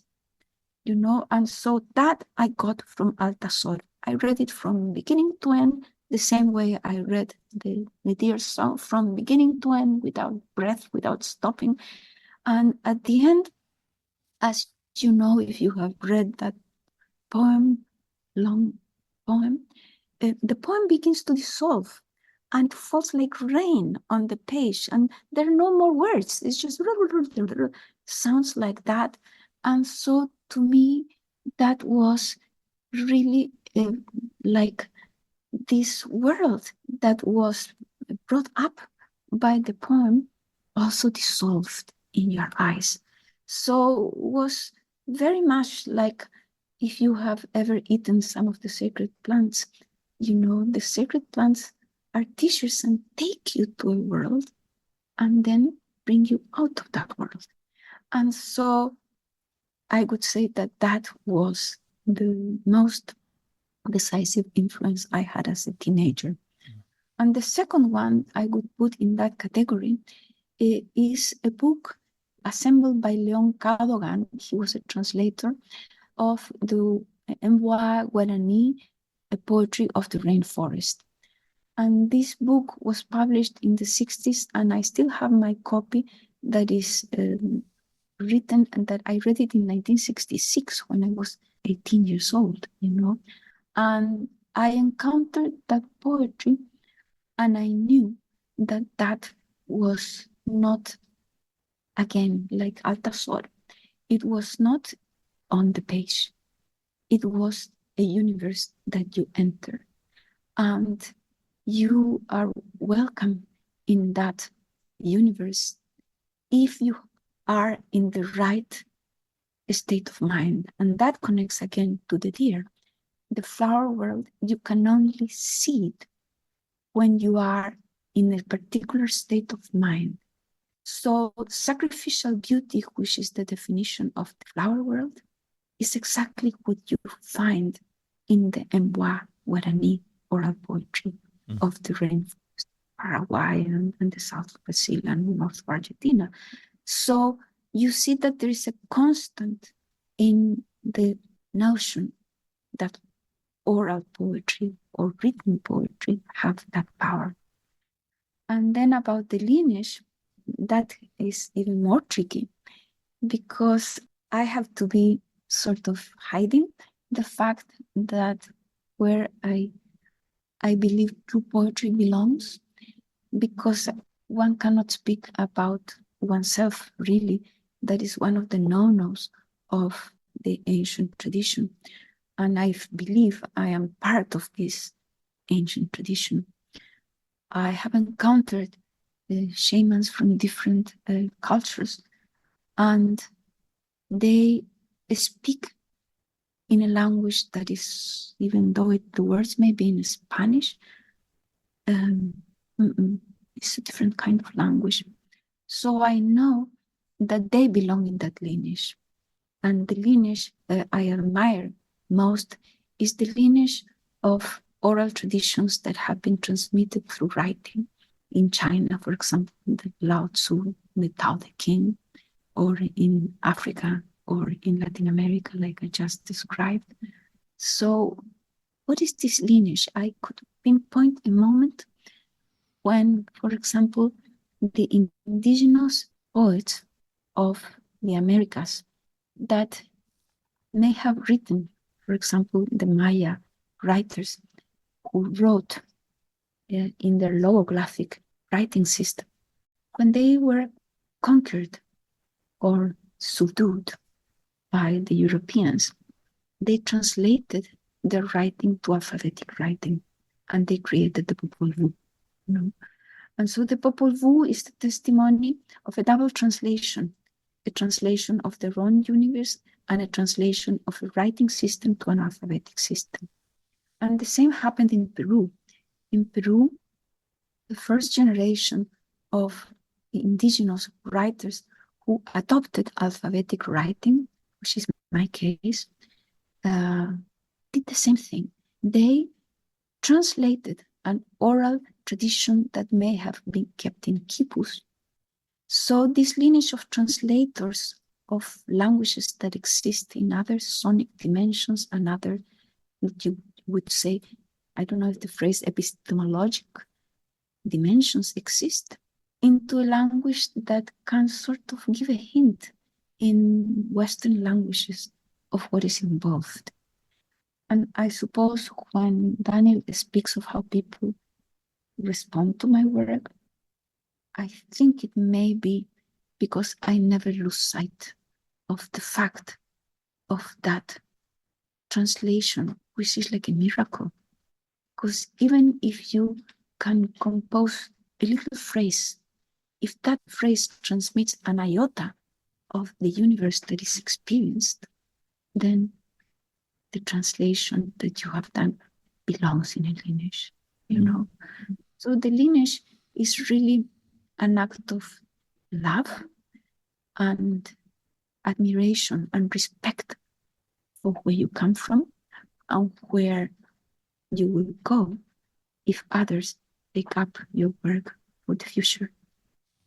you know, and so that I got from Altazor. I read it from beginning to end, the same way I read the Deer Song from beginning to end, without breath, without stopping. And at the end, as you know, if you have read that poem, long poem, the poem begins to dissolve and falls like rain on the page, and there are no more words. It's just sounds like that. And so to me, that was really like this world that was brought up by the poem also dissolved in your eyes. So was very much like if you have ever eaten some of the sacred plants, you know, the sacred plants are teachers and take you to a world and then bring you out of that world. And so I would say that that was the most decisive influence I had as a teenager. And the second one I would put in that category is a book assembled by Leon Cadogan. He was a translator of the Mwa Guarani, a poetry of the rainforest. And this book was published in the 60s, and I still have my copy that is written, and that I read it in 1966 when I was 18 years old, you know. And I encountered that poetry, and I knew that that was not, again, like Altazor. It was not on the page. It was a universe that you enter. And you are welcome in that universe if you are in the right state of mind. And that connects again to the deer. The flower world, you can only see it when you are in a particular state of mind. So sacrificial beauty, which is the definition of the flower world, is exactly what you find in the Mwa Guarani oral poetry of the rainforest, Paraguay and the south of Brazil and north of Argentina. So you see that there is a constant in the notion that oral poetry or written poetry have that power. And then about the lineage, that is even more tricky because I have to be sort of hiding the fact that where I believe true poetry belongs, because one cannot speak about oneself really. That is one of the no-nos of the ancient tradition. And I believe I am part of this ancient tradition. I have encountered shamans from different cultures, and they speak in a language that is, even though the words may be in Spanish, it's a different kind of language. So I know that they belong in that lineage. And the lineage that I admire most is the lineage of oral traditions that have been transmitted through writing. In China, for example, the Lao Tzu, the Tao Te Ching, or in Africa, or in Latin America, like I just described. So what is this lineage? I could pinpoint a moment when, for example, the indigenous poets of the Americas that may have written, for example, the Maya writers who wrote in their logographic writing system, when they were conquered or subdued by the Europeans, they translated their writing to alphabetic writing, and they created the Popol Vuh. And so the Popol Vuh is the testimony of a double translation, a translation of their own universe and a translation of a writing system to an alphabetic system. And the same happened in Peru. In Peru, the first generation of the indigenous writers who adopted alphabetic writing, which is my case, did the same thing. They translated an oral tradition that may have been kept in quipus. So this lineage of translators of languages that exist in other sonic dimensions and other, you would say, I don't know if the phrase epistemologic dimensions exist, into a language that can sort of give a hint in Western languages of what is involved. And I suppose when Daniel speaks of how people respond to my work, I think it may be because I never lose sight of the fact of that translation, which is like a miracle. Because even if you can compose a little phrase, if that phrase transmits an iota of the universe that is experienced, then the translation that you have done belongs in a lineage, you know. So the lineage is really an act of love and admiration and respect for where you come from and where you will go if others take up your work for the future.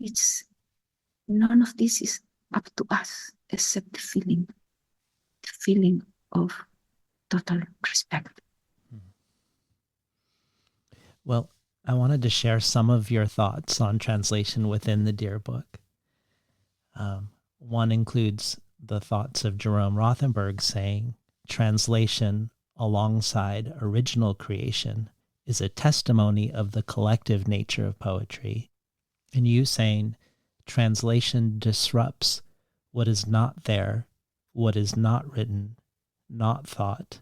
It's none of this is up to us except the feeling of total respect. Well, I wanted to share some of your thoughts on translation within the Dear book. One includes the thoughts of Jerome Rothenberg saying, translation alongside original creation is a testimony of the collective nature of poetry. And you saying, translation disrupts what is not there, what is not written, not thought,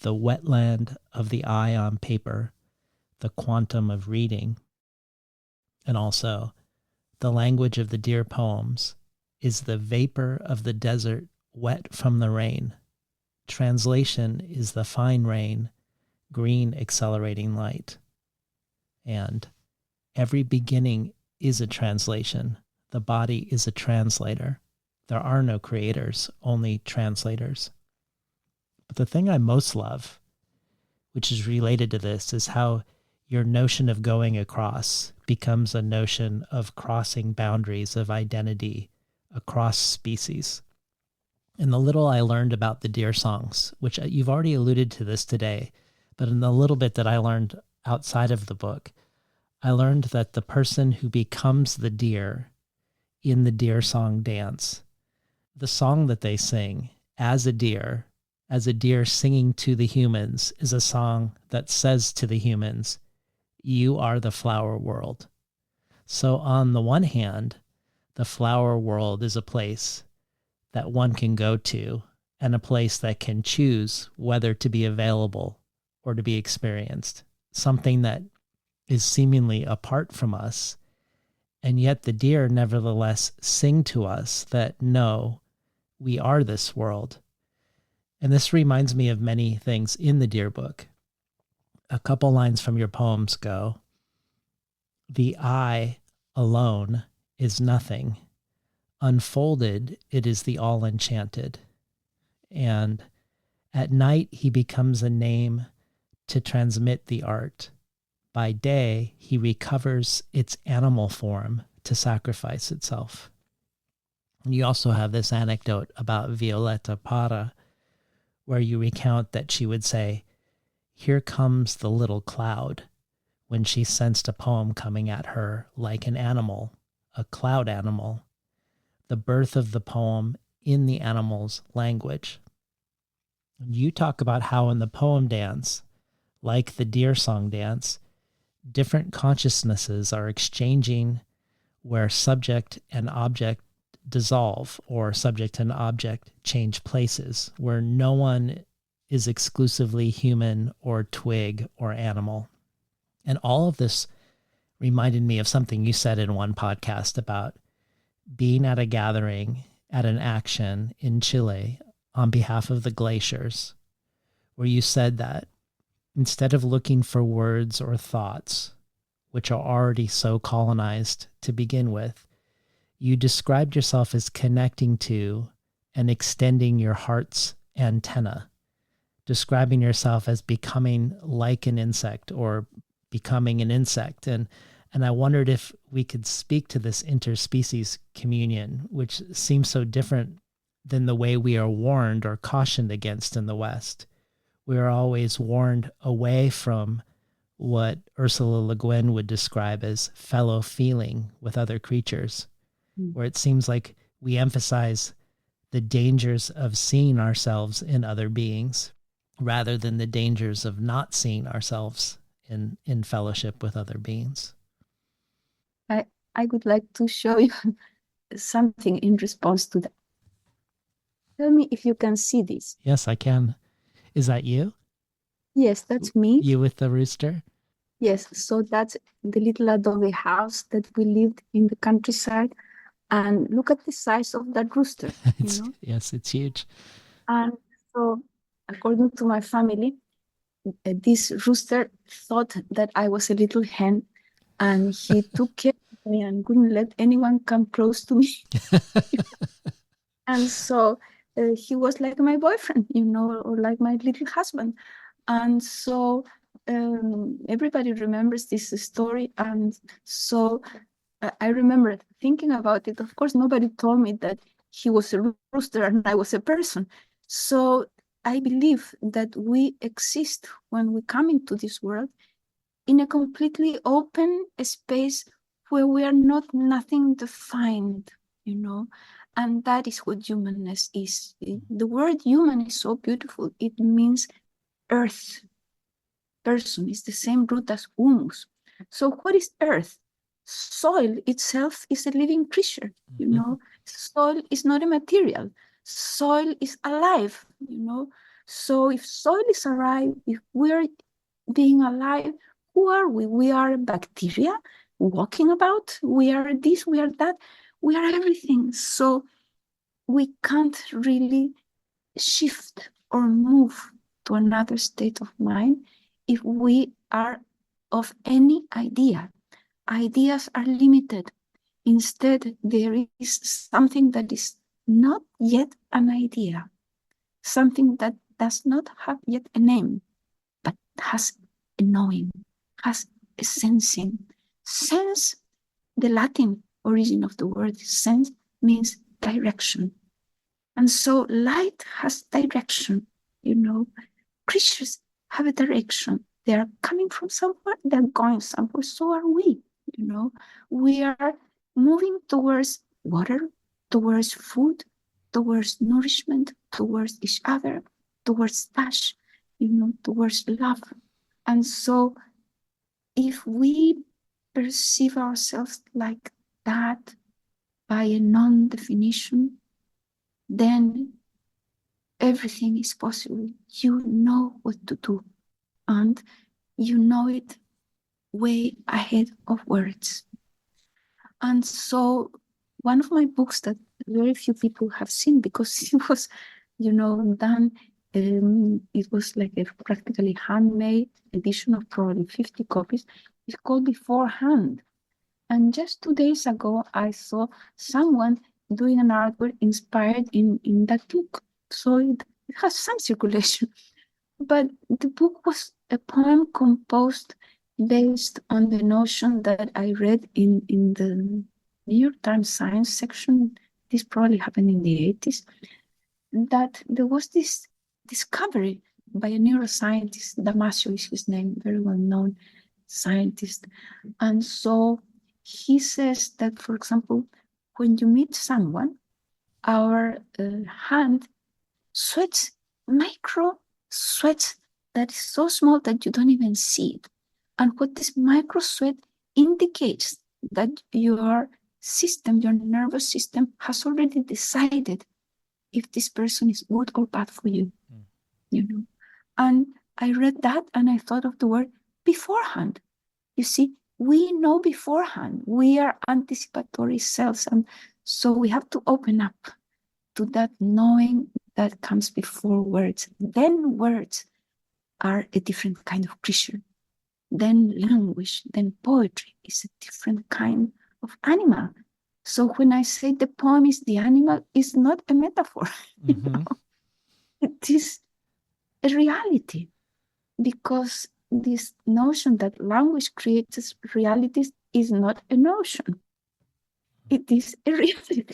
the wetland of the eye on paper, the quantum of reading. And also, the language of the Dear poems is the vapor of the desert wet from the rain. Translation is the fine rain, green accelerating light. And every beginning is a translation. The body is a translator. There are no creators, only translators. But the thing I most love, which is related to this, is how your notion of going across becomes a notion of crossing boundaries of identity across species. In the little I learned about the Dear songs, which you've already alluded to this today, but in the little bit that I learned outside of the book, I learned that the person who becomes the deer in the Dear song dance, the song that they sing as a deer singing to the humans, is a song that says to the humans, you are the flower world. So on the one hand, the flower world is a place that one can go to and a place that can choose whether to be available or to be experienced, something that is seemingly apart from us. And yet the deer nevertheless sing to us that no, we are this world. And this reminds me of many things in the deer book. A couple lines from your poems go, "The eye alone is nothing. Unfolded, it is the all enchanted. And at night he becomes a name to transmit the art. By day he recovers its animal form to sacrifice itself." And you also have this anecdote about Violeta Parra, where you recount that she would say, "Here comes the little cloud," when she sensed a poem coming at her like an animal, a cloud animal, the birth of the poem in the animal's language. And you talk about how in the poem dance, like the deer song dance, different consciousnesses are exchanging where subject and object dissolve or subject and object change places, where no one is exclusively human or twig or animal. And all of this reminded me of something you said in one podcast about being at a gathering, at an action in Chile on behalf of the glaciers, where you said that instead of looking for words or thoughts, which are already so colonized to begin with, you described yourself as connecting to and extending your heart's antenna, describing yourself as becoming like an insect or becoming an insect. And I wondered if we could speak to this interspecies communion, which seems so different than the way we are warned or cautioned against in the West. We are always warned away from what Ursula Le Guin would describe as fellow feeling with other creatures, where it seems like we emphasize the dangers of seeing ourselves in other beings rather than the dangers of not seeing ourselves in fellowship with other beings. I would like to show you something in response to that. Tell me if you can see this. Yes, I can. Is that you? Yes, that's me. You with the rooster? Yes, so that's the little adobe house that we lived in the countryside. And look at the size of that rooster, you know? Yes, it's huge. And so, according to my family, this rooster thought that I was a little hen, and he took care of me and wouldn't let anyone come close to me. And so he was like my boyfriend, you know, or like my little husband. And so everybody remembers this story. And so I remember thinking about it. Of course, nobody told me that he was a rooster and I was a person. So I believe that we exist when we come into this world in a completely open space where we are not nothing defined, you know, and that is what humanness is. The word human is so beautiful. It means earth. Person is the same root as humus. So what is earth? Soil itself is a living creature, you know. Soil is not a material. Soil is alive, you know. So if soil is alive, if we're being alive, who are we? We are bacteria walking about. We are this, we are that. We are everything. So we can't really shift or move to another state of mind if we are of any idea. Ideas are limited. Instead, there is something that is not yet an idea, something that does not have yet a name, but has a knowing, has a sensing. Sense, the Latin origin of the word sense, means direction. And so light has direction, you know. Creatures have a direction. They are coming from somewhere, they're going somewhere. So are we, you know. We are moving towards water, towards food, towards nourishment, towards each other, towards touch, you know, towards love. And so if we perceive ourselves like that by a non-definition, then everything is possible. You know what to do, and you know it way ahead of words. And so one of my books that very few people have seen, because it was, done, it was like a practically handmade edition of probably 50 copies. It's called Beforehand. And just 2 days ago, I saw someone doing an artwork inspired in that book. So it has some circulation. But the book was a poem composed based on the notion that I read in the New York Times science section. This probably happened in the 80s, that there was this discovery by a neuroscientist, Damasio is his name, very well-known scientist. And so he says that, for example, when you meet someone, our hand sweats, micro sweats that is so small that you don't even see it. And what this micro sweat indicates that your system, your nervous system, has already decided if this person is good or bad for you, And I read that and I thought of the word beforehand. You see, we know beforehand. We are anticipatory cells. And so we have to open up to that knowing that comes before words. Then words are a different kind of creature. Then language, then poetry is a different kind of animal. So when I say the poem is the animal, it's not a metaphor. Mm-hmm. It is a reality, because this notion that language creates realities is not a notion. It is a reality,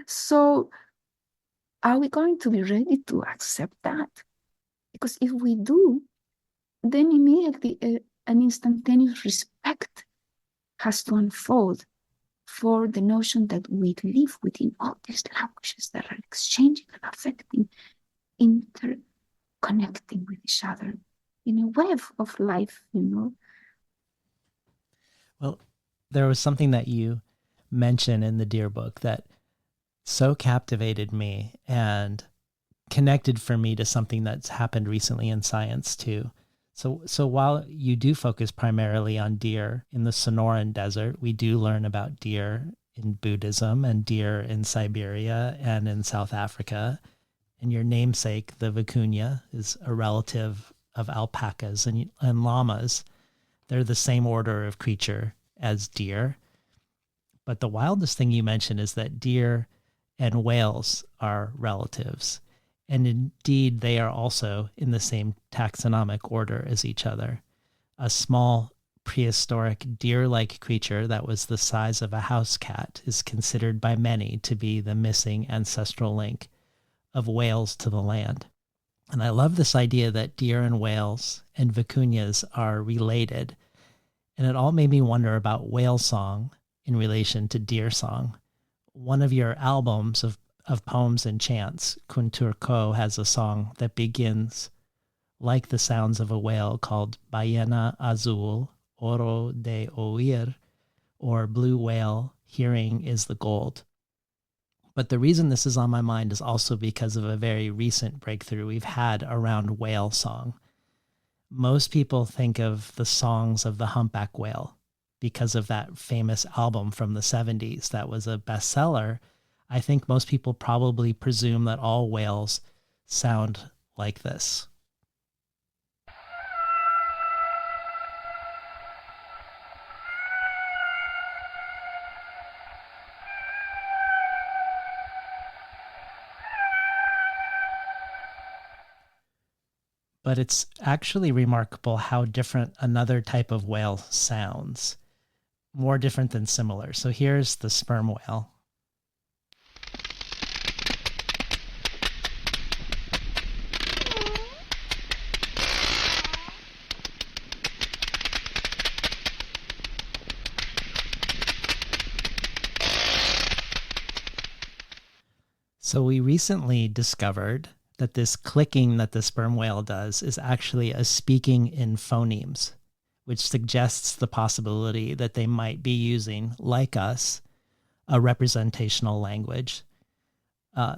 So are we going to be ready to accept that? Because if we do, then immediately an instantaneous respect has to unfold for the notion that we live within all these languages that are exchanging and affecting, interconnecting with each other in a web of life, Well, there was something that you mentioned in the Dear book that so captivated me and connected for me to something that's happened recently in science too. So while you do focus primarily on deer in the Sonoran Desert, we do learn about deer in Buddhism and deer in Siberia and in South Africa. And your namesake, the vicuña, is a relative of alpacas and llamas. They're the same order of creature as deer. But the wildest thing you mentioned is that deer and whales are relatives. And indeed, they are also in the same taxonomic order as each other. A small prehistoric deer-like creature that was the size of a house cat is considered by many to be the missing ancestral link of whales to the land. And I love this idea that deer and whales and vicuñas are related. And it all made me wonder about whale song in relation to deer song. One of your albums of poems and chants, Kunturko, has a song that begins like the sounds of a whale called Ballena Azul, Oro de Oír, or Blue Whale, Hearing is the Gold. But the reason this is on my mind is also because of a very recent breakthrough we've had around whale song. Most people think of the songs of the humpback whale because of that famous album from the 70s that was a bestseller. I think most people probably presume that all whales sound like this. But it's actually remarkable how different another type of whale sounds. More different than similar. So here's the sperm whale. So we recently discovered that this clicking that the sperm whale does is actually a speaking in phonemes, which suggests the possibility that they might be using, like us, a representational language.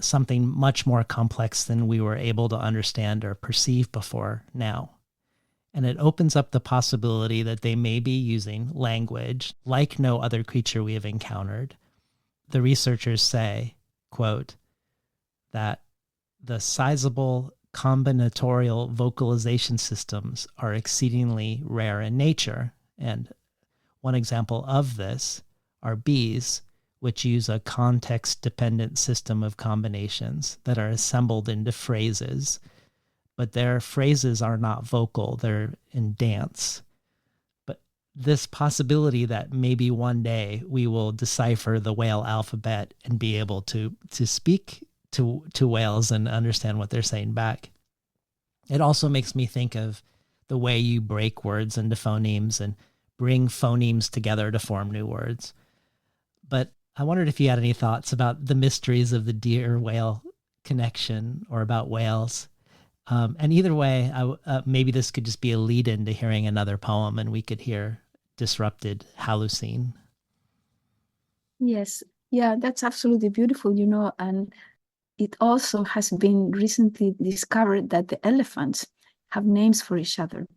something much more complex than we were able to understand or perceive before now. And it opens up the possibility that they may be using language like no other creature we have encountered. The researchers say, quote, that the sizable combinatorial vocalization systems are exceedingly rare in nature. And one example of this are bees, which use a context-dependent system of combinations that are assembled into phrases, but their phrases are not vocal, they're in dance. But this possibility that maybe one day we will decipher the whale alphabet and be able to speak to whales and understand what they're saying back. It also makes me think of the way you break words into phonemes and bring phonemes together to form new words. But I wondered if you had any thoughts about the mysteries of the deer-whale connection or about whales. And either way, maybe this could just be a lead-in to hearing another poem and we could hear Disrupted Hallucine. Yes, yeah, that's absolutely beautiful, and it also has been recently discovered that the elephants have names for each other.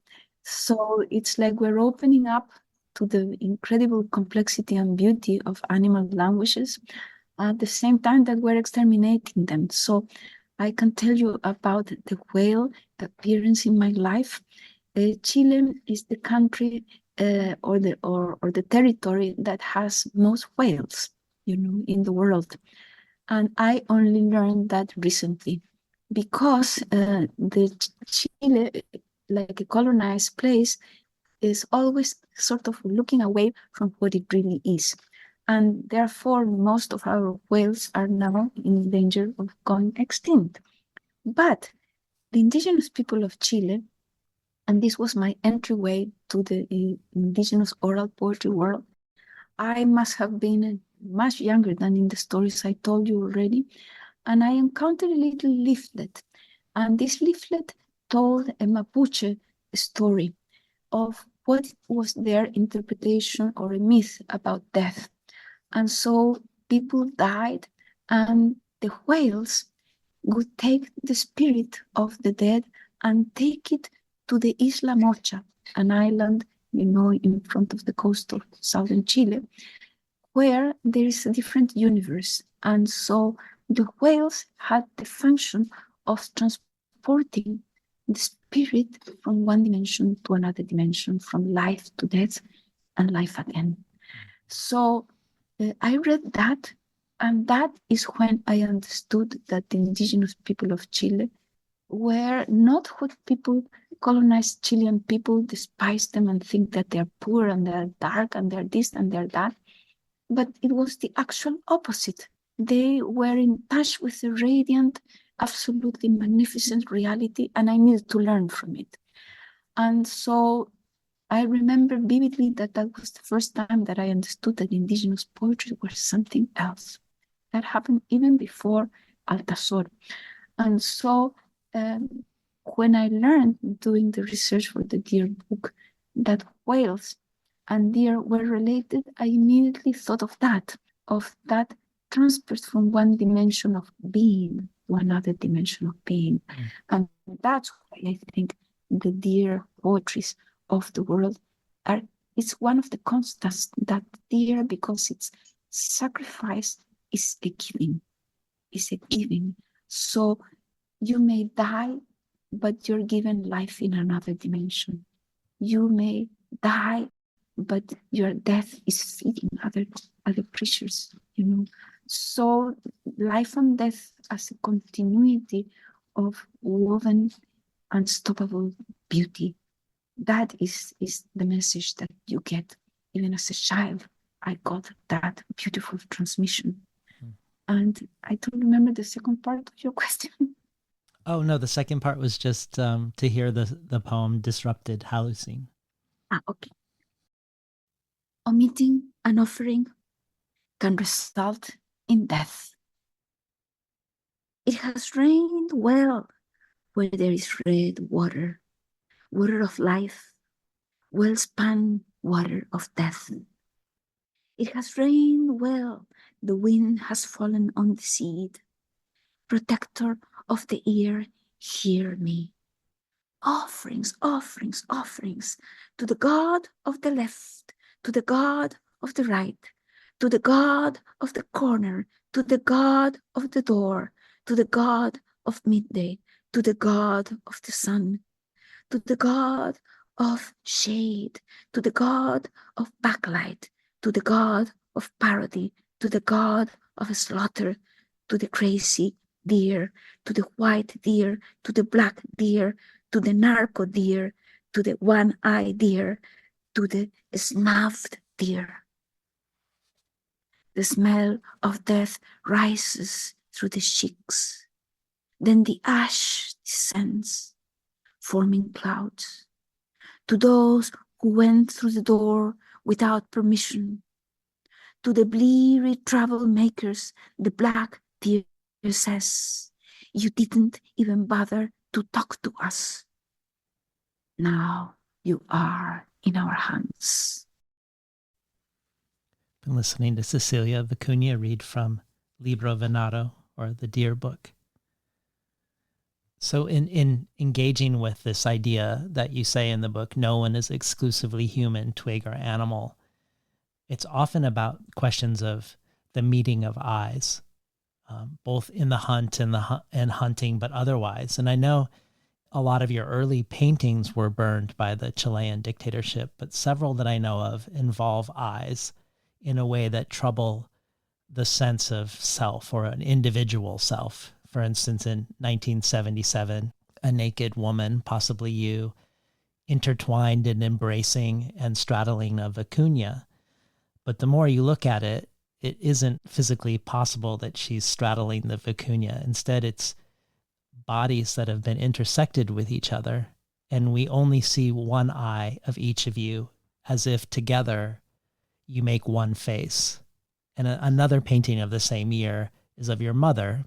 So it's like we're opening up to the incredible complexity and beauty of animal languages at the same time that we're exterminating them. So I can tell you about the whale appearance in my life. Chile is the country or the territory that has most whales, in the world. And I only learned that recently because the Chile, like a colonized place, is always sort of looking away from what it really is. And therefore, most of our whales are now in danger of going extinct. But the indigenous people of Chile, and this was my entryway to the indigenous oral poetry world, I must have been much younger than in the stories I told you already. And I encountered a little leaflet. And this leaflet told a Mapuche story of what was their interpretation or a myth about death. And so people died, and the whales would take the spirit of the dead and take it to the Isla Mocha, an island, in front of the coast of southern Chile, where there is a different universe. And so the whales had the function of transporting the spirit from one dimension to another dimension, from life to death and life again. So I read that, and that is when I understood that the indigenous people of Chile were not what people, colonized Chilean people, despise them and think that they're poor and they're dark and they're this and they're that. But it was the actual opposite. They were in touch with a radiant, absolutely magnificent reality, and I needed to learn from it. And so I remember vividly that was the first time that I understood that indigenous poetry was something else. That happened even before Altazor. And so when I learned doing the research for the Deer book that whales and deer were related, I immediately thought of that transfer from one dimension of being to another dimension of being. And that's why I think the deer poetries of the world it's one of the constants that deer, because its sacrifice is a giving. So you may die, but you're given life in another dimension. You may die, but your death is feeding other creatures, So life and death as a continuity of woven, unstoppable beauty. That is the message that you get. Even as a child, I got that beautiful transmission. And I don't remember the second part of your question. Oh, no, the second part was just to hear the poem Disrupted Hallucine. Okay. Omitting an offering can result in death. It has rained well where there is red water, water of life, well-spun water of death. It has rained well, the wind has fallen on the seed, protector of the ear, hear me. Offerings, offerings, offerings to the God of the left, to the God of the right, to the God of the corner, to the God of the door, to the God of midday, to the God of the sun, to the God of shade, to the God of backlight, to the God of parody, to the God of slaughter, to the crazy deer, to the white deer, to the black deer, to the narco deer, to the one-eyed deer, to the snuffed deer. The smell of death rises through the cheeks. Then the ash descends, forming clouds. To those who went through the door without permission, to the bleary troublemakers, the black deer says, you didn't even bother to talk to us. Now you are in our hands. Been listening to Cecilia Vicuña read from Libro Venado, or the Deer Book. So in engaging with this idea that you say in the book, no one is exclusively human, twig, or animal, it's often about questions of the meeting of eyes, both in the hunt and hunting, but otherwise. And I know a lot of your early paintings were burned by the Chilean dictatorship, but several that I know of involve eyes in a way that trouble the sense of self or an individual self. For instance, in 1977, a naked woman, possibly you, intertwined in embracing and straddling a vicuña. But the more you look at it, it isn't physically possible that she's straddling the vicuña. Instead, it's bodies that have been intersected with each other, and we only see one eye of each of you, as if together you make one face. And another painting of the same year is of your mother,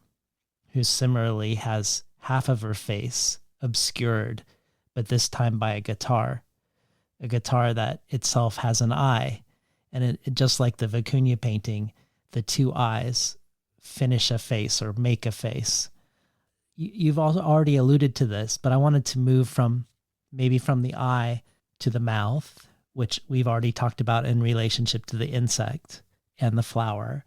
who similarly has half of her face obscured, but this time by a guitar that itself has an eye. And it just like the Vicuña painting, the two eyes finish a face or make a face. You've also already alluded to this, but I wanted to move from the eye to the mouth, which we've already talked about in relationship to the insect and the flower.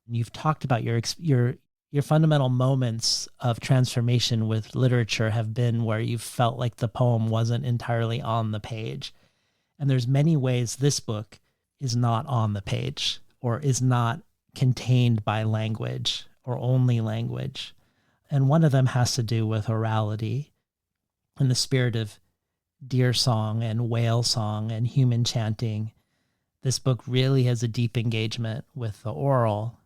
You've talked about your fundamental moments of transformation with literature have been where you felt like the poem wasn't entirely on the page. And there's many ways this book is not on the page or is not contained by language or only language. And one of them has to do with orality in the spirit of deer song and whale song and human chanting. This book really has a deep engagement with the oral.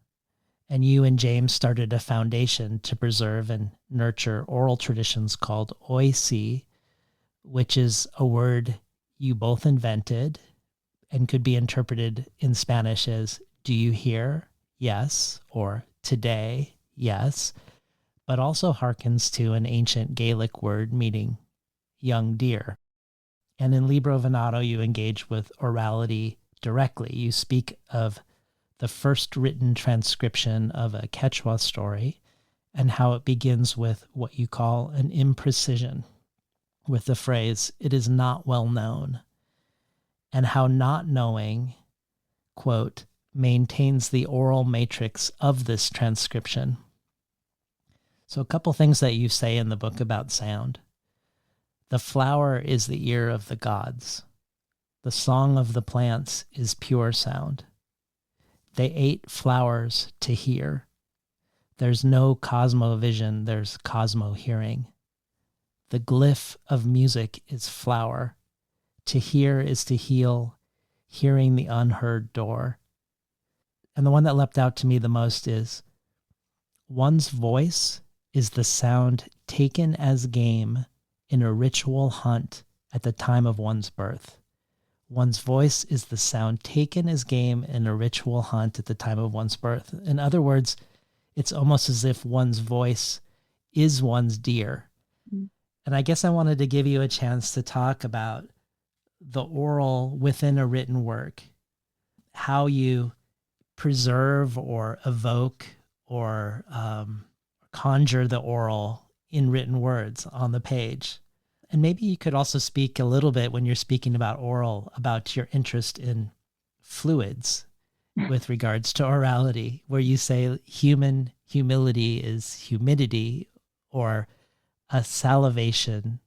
And you and James started a foundation to preserve and nurture oral traditions called oisi, which is a word you both invented and could be interpreted in Spanish as, do you hear? Yes. Or today? Yes. But also harkens to an ancient Gaelic word meaning young deer. And in Libro Venado, you engage with orality directly. You speak of the first written transcription of a Quechua story and how it begins with what you call an imprecision, with the phrase, it is not well known, and how not knowing, quote, maintains the oral matrix of this transcription. So a couple things that you say in the book about sound. The flower is the ear of the gods. The song of the plants is pure sound. They ate flowers to hear. There's no cosmovision, there's cosmo-hearing. The glyph of music is flower. To hear is to heal, hearing the unheard door. And the one that leapt out to me the most is, one's voice is the sound taken as game in a ritual hunt at the time of one's birth. One's voice is the sound taken as game in a ritual hunt at the time of one's birth. In other words, it's almost as if one's voice is one's deer. Mm. And I guess I wanted to give you a chance to talk about the oral within a written work, how you preserve or evoke or conjure the oral in written words on the page. And maybe you could also speak a little bit when you're speaking about oral, about your interest in fluids with regards to orality, where you say human humility is humidity, or a salvation,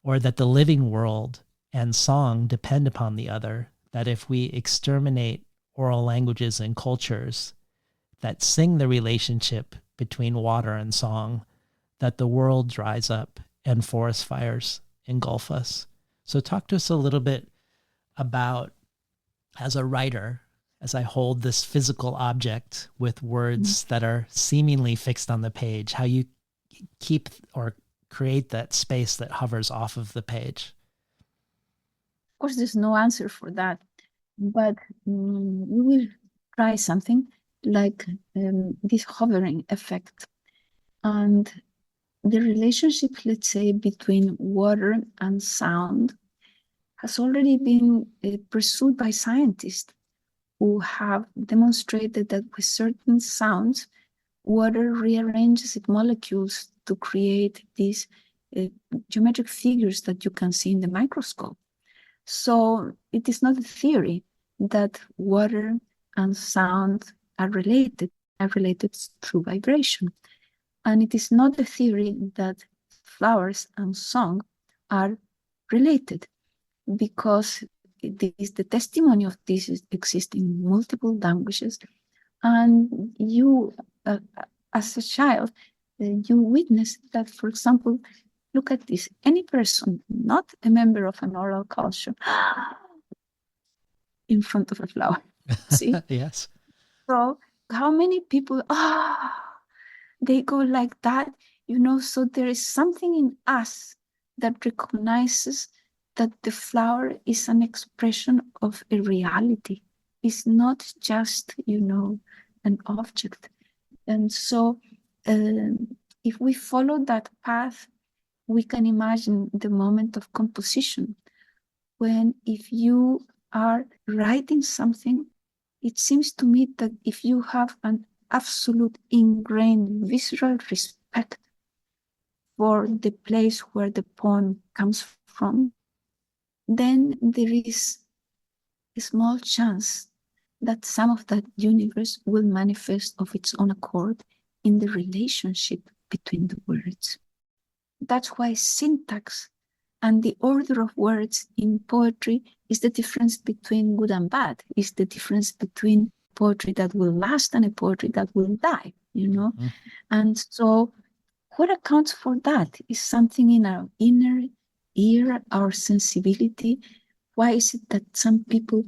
or that the living world and song depend upon the other, that if we exterminate oral languages and cultures that sing the relationship between water and song, that the world dries up and forest fires engulf us. So talk to us a little bit about, as a writer, as I hold this physical object with words that are seemingly fixed on the page, how you keep or create that space that hovers off of the page. Of course, there's no answer for that, but we will try something like this hovering effect. And the relationship, let's say, between water and sound has already been pursued by scientists who have demonstrated that with certain sounds, water rearranges its molecules to create these geometric figures that you can see in the microscope. So it is not a theory that water and sound are related through vibration. And it is not a theory that flowers and song are related, because the testimony of this exists in multiple languages. And you, as a child, you witness that, for example, look at this. Any person not a member of an oral culture in front of a flower. See? Yes. So how many people, they go like that, so there is something in us that recognizes that the flower is an expression of a reality. It's not just, an object. And so if we follow that path, we can imagine the moment of composition, when if you are writing something, it seems to me that if you have an absolute ingrained visceral respect for the place where the poem comes from, then there is a small chance that some of that universe will manifest of its own accord in the relationship between the words. That's why syntax and the order of words in poetry is the difference between good and bad, is the difference between poetry that will last and a poetry that will die, Mm-hmm. And so what accounts for that is something in our inner ear, our sensibility. Why is it that some people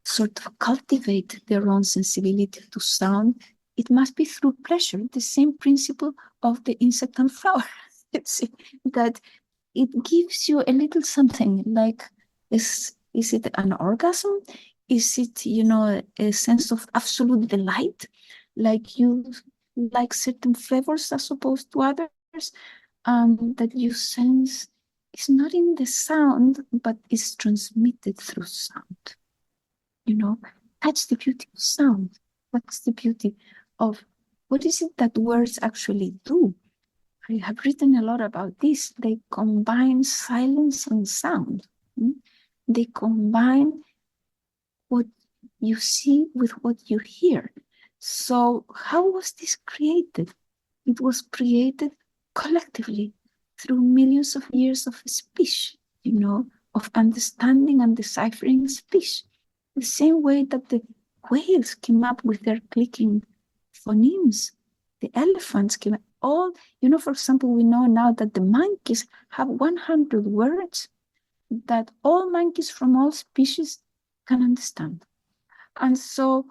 sort of cultivate their own sensibility to sound? It must be through pleasure, the same principle of the insect and flower. That it gives you a little something, like, is it an orgasm? Is it, a sense of absolute delight? Like you like certain flavors as opposed to others, that you sense is not in the sound, but is transmitted through sound. That's the beauty of sound. That's the beauty of what is it that words actually do. I have written a lot about this. They combine silence and sound. They combine what you see with what you hear. So how was this created? It was created collectively through millions of years of speech, of understanding and deciphering speech. The same way that the whales came up with their clicking phonemes, the elephants came up. All, for example, we know now that the monkeys have 100 words that all monkeys from all species can understand. And so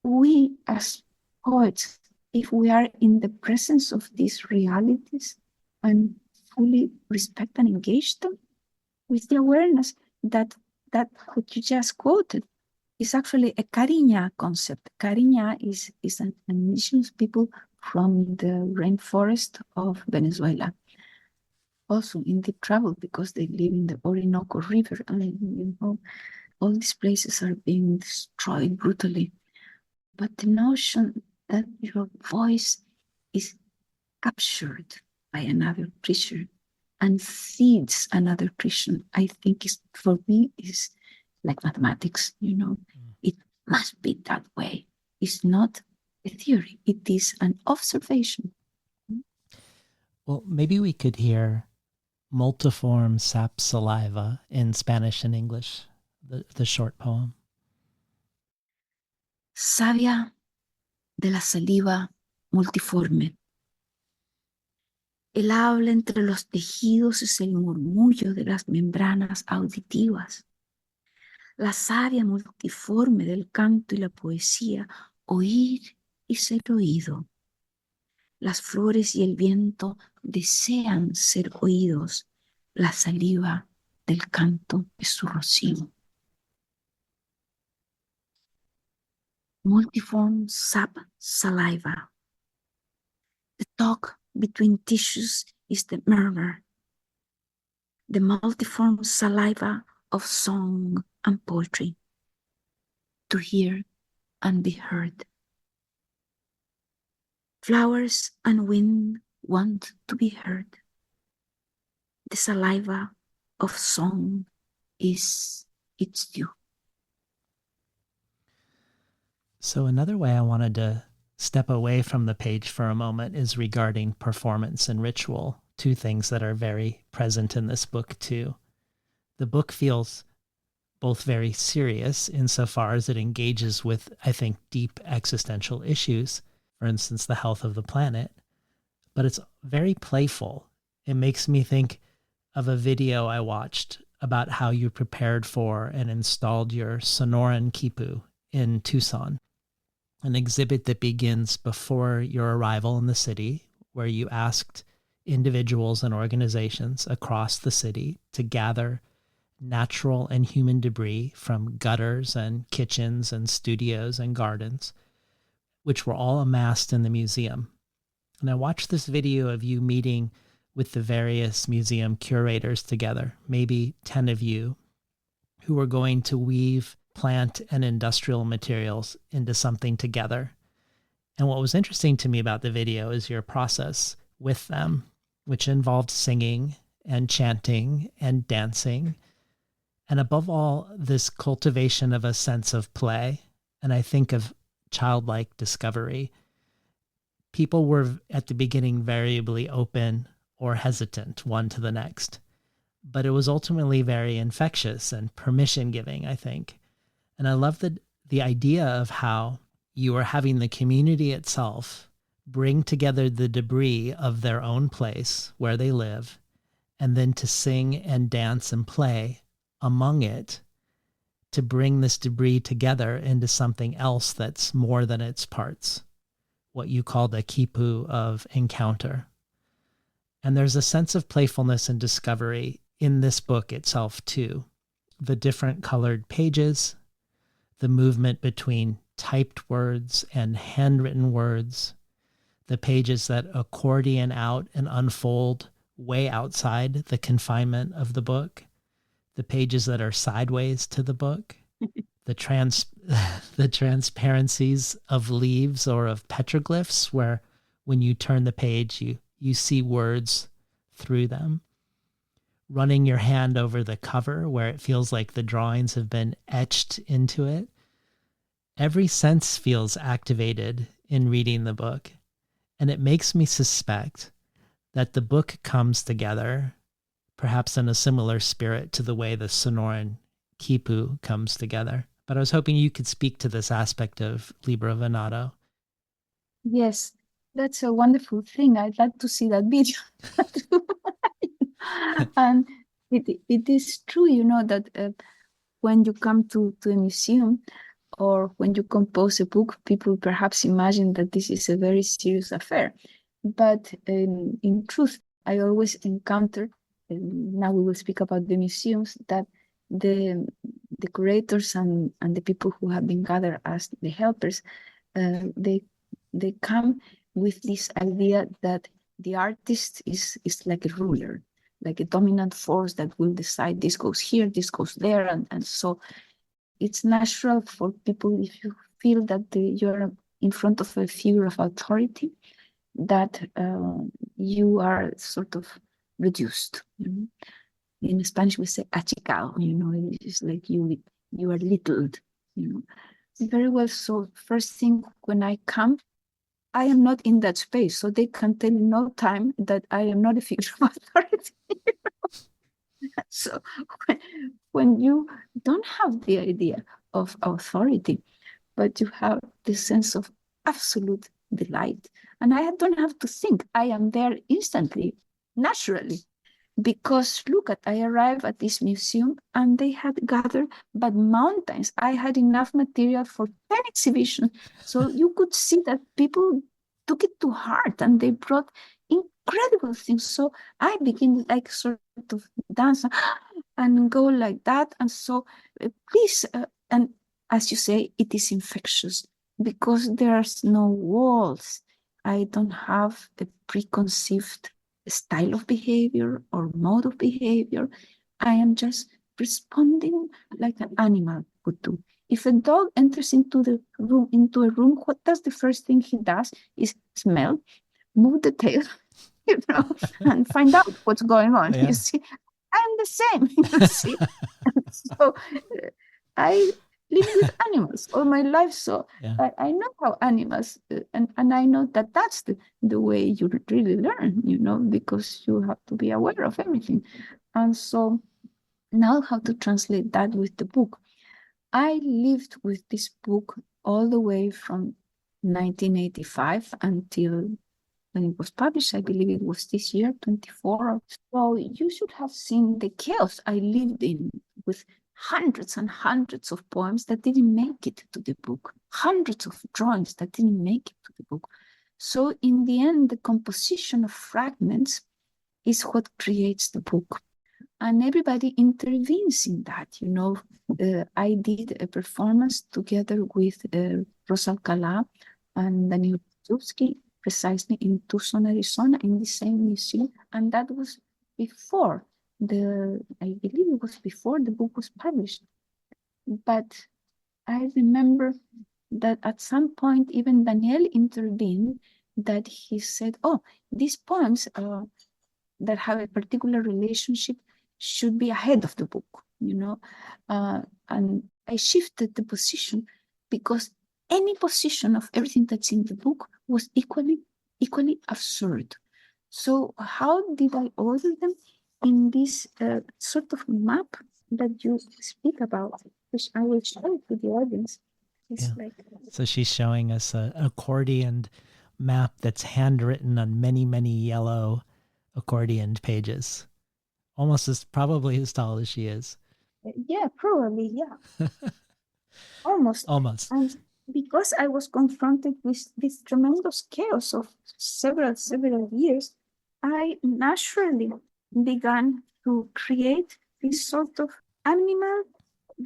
we as poets, if we are in the presence of these realities and fully respect and engage them with the awareness that what you just quoted is actually a Cariña concept. Cariña is an indigenous people from the rainforest of Venezuela, also in deep trouble because they live in the Orinoco River, and all these places are being destroyed brutally. But the notion that your voice is captured by another creature and feeds another creature. I think for me is like mathematics, It must be that way. It's not a theory, it is an observation. Well, maybe we could hear multiform sap saliva in Spanish and English, the short poem. Savia de la saliva multiforme. El habla entre los tejidos es el murmullo de las membranas auditivas. La savia multiforme del canto y la poesía, oír y ser oído. Las flores y el viento desean ser oídos. La saliva del canto es su rocío. Multiform sap saliva. The talk between tissues is the murmur. The multiform saliva of song and poetry. To hear and be heard. Flowers and wind want to be heard. The saliva of song is its due. So another way I wanted to step away from the page for a moment is regarding performance and ritual, two things that are very present in this book too. The book feels both very serious insofar as it engages with, I think, deep existential issues, for instance, the health of the planet, but it's very playful. It makes me think of a video I watched about how you prepared for and installed your Sonoran quipu in Tucson, an exhibit that begins before your arrival in the city, where you asked individuals and organizations across the city to gather natural and human debris from gutters and kitchens and studios and gardens, which were all amassed in the museum. And I watched this video of you meeting with the various museum curators together, maybe 10 of you, who were going to weave plant and industrial materials into something together. And what was interesting to me about the video is your process with them, which involved singing and chanting and dancing. And above all, this cultivation of a sense of play. And I think of childlike discovery. People were at the beginning variably open or hesitant one to the next, but it was ultimately very infectious and permission giving, I think. And I love the idea of how you are having the community itself bring together the debris of their own place where they live, and then to sing and dance and play among it, to bring this debris together into something else that's more than its parts, what you call the quipu of encounter. And there's a sense of playfulness and discovery in this book itself too. The different colored pages, the movement between typed words and handwritten words, the pages that accordion out and unfold way outside the confinement of the book, the pages that are sideways to the book, the transparencies of leaves or of petroglyphs, where when you turn the page, you see words through them. Running your hand over the cover where it feels like the drawings have been etched into it. Every sense feels activated in reading the book, and it makes me suspect that the book comes together perhaps in a similar spirit to the way the Sonoran quipu comes together. But I was hoping you could speak to this aspect of Libro Venado. Yes, that's a wonderful thing. I'd like to see that video. And it is true, that when you come to a museum or when you compose a book, people perhaps imagine that this is a very serious affair. But in truth, I always encounter, now we will speak about the museums, that the curators and the people who have been gathered as the helpers, they come with this idea that the artist is like a ruler, like a dominant force that will decide this goes here, this goes there. And so it's natural for people, if you feel that you're in front of a figure of authority, that you are sort of reduced. In Spanish, we say achicado. It's like you are littled. Very well. So first thing, when I come, I am not in that space, so they can tell in no time that I am not a figure of authority. So when you don't have the idea of authority, but you have the sense of absolute delight, and I don't have to think, I am there instantly, naturally. Because look at, I arrived at this museum and they had gathered but mountains. I had enough material for 10 exhibitions. So you could see that people took it to heart and they brought incredible things. So I begin like sort of dance and go like that. And so please, and as you say, it is infectious because there's no walls. I don't have a preconceived style of behavior or mode of behavior. I am just responding like an animal would do. If a dog enters into a room, what does the first thing he does is smell, move the tail, and find out what's going on. Yeah. You see, I'm the same. You see, so I live with animals all my life, so Yeah. I know how animals, and I know that that's the way you really learn, because you have to be aware of everything. And so now how to translate that with the book. I lived with this book all the way from 1985 until when it was published. I believe it was this year, 24. So you should have seen the chaos I lived in with hundreds and hundreds of poems that didn't make it to the book, hundreds of drawings that didn't make it to the book. So in the end, the composition of fragments is what creates the book. And everybody intervenes in that. I did a performance together with Rosa Alcalá and Daniel Borzutsky, precisely in Tucson, Arizona, in the same museum. And that was before I believe it was before the book was published. But I remember that at some point, even Daniel intervened, that he said, oh, these poems that have a particular relationship should be ahead of the book, and I shifted the position because any position of everything that's in the book was equally absurd. So how did I order them? In this sort of map that you speak about, which I will show to the audience. It's like, so she's showing us an accordion map that's handwritten on many, many yellow accordion pages, almost probably as tall as she is. Yeah, probably, yeah. Almost. And because I was confronted with this tremendous chaos of several years, I naturally began to create these sort of animal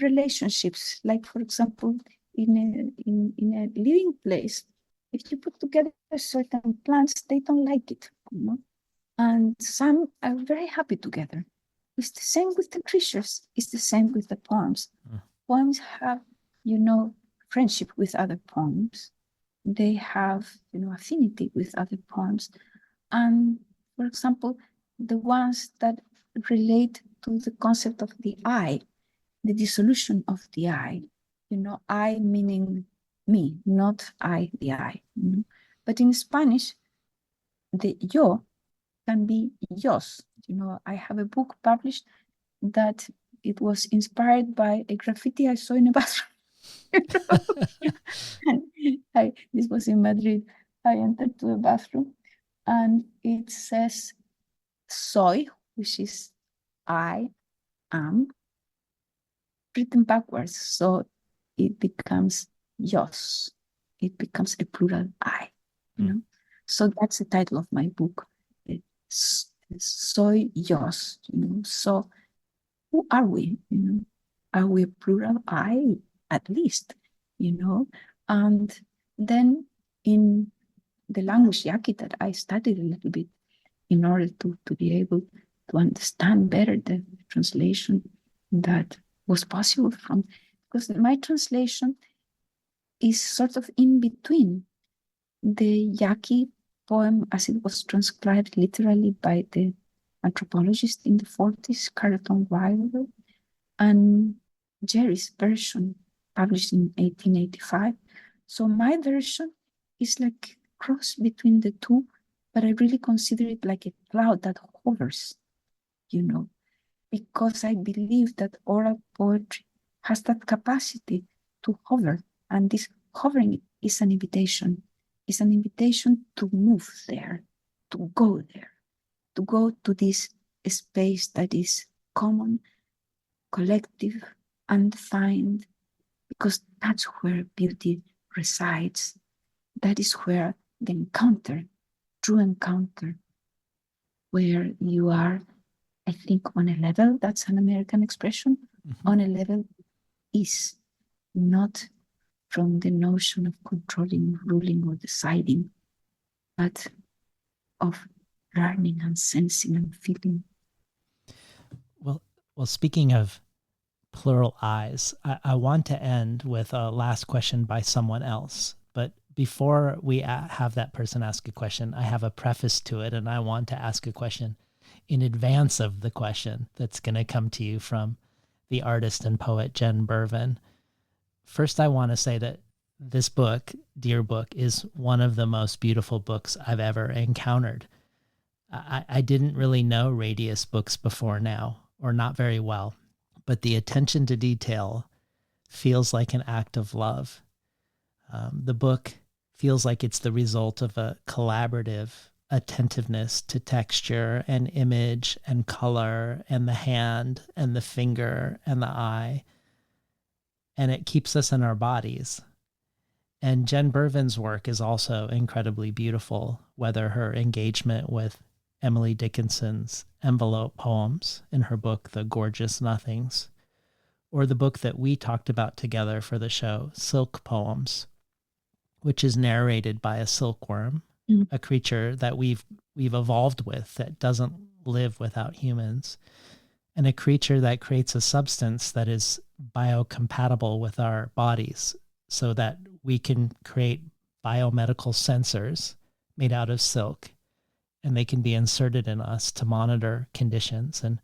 relationships. Like, for example, in a living place, if you put together certain plants, they don't like it, and some are very happy together. It's the same with the creatures. It's the same with the poems. Poems have, friendship with other poems. They have, affinity with other poems. And for example, the ones that relate to the concept of the I, the dissolution of the I, I meaning me, not I, the I. But in Spanish, the yo can be yos. I have a book published that it was inspired by a graffiti I saw in a bathroom. And this was in Madrid. I entered to a bathroom and it says soy, which is I am, written backwards. So it becomes yos. It becomes a plural I. So that's the title of my book. Soy yos. So who are we? Are we a plural I, at least? And then in the language Yaqui that I studied a little bit in order to be able to understand better the translation that was possible from, because my translation is sort of in between the Yaqui poem as it was transcribed literally by the anthropologist in the 40s, Carleton Wilder, and Jerry's version published in 1885. So my version is like cross between the two, but I really consider it like a cloud that hovers, because I believe that oral poetry has that capacity to hover, and this hovering is an invitation. It's an invitation to move there, to go there, to go to this space that is common, collective, undefined, because that's where beauty resides. That is where the encounter, true encounter, where you are, I think, on a level, that's an American expression, on a level is not from the notion of controlling, ruling, or deciding, but of learning and sensing and feeling. Well, speaking of plural eyes, I want to end with a last question by someone else. But before we have that person ask a question, I have a preface to it, and I want to ask a question in advance of the question that's going to come to you from the artist and poet Jen Bervin. First, I want to say that this book, Dear Book, is one of the most beautiful books I've ever encountered. I didn't really know Radius books before now, or not very well, but the attention to detail feels like an act of love. The book feels like it's the result of a collaborative attentiveness to texture and image and color and the hand and the finger and the eye. And it keeps us in our bodies. And Jen Bervin's work is also incredibly beautiful, whether her engagement with Emily Dickinson's envelope poems in her book, The Gorgeous Nothings, or the book that we talked about together for the show, Silk Poems, which is narrated by a silkworm, a creature that we've evolved with that doesn't live without humans, and a creature that creates a substance that is biocompatible with our bodies so that we can create biomedical sensors made out of silk, and they can be inserted in us to monitor conditions. And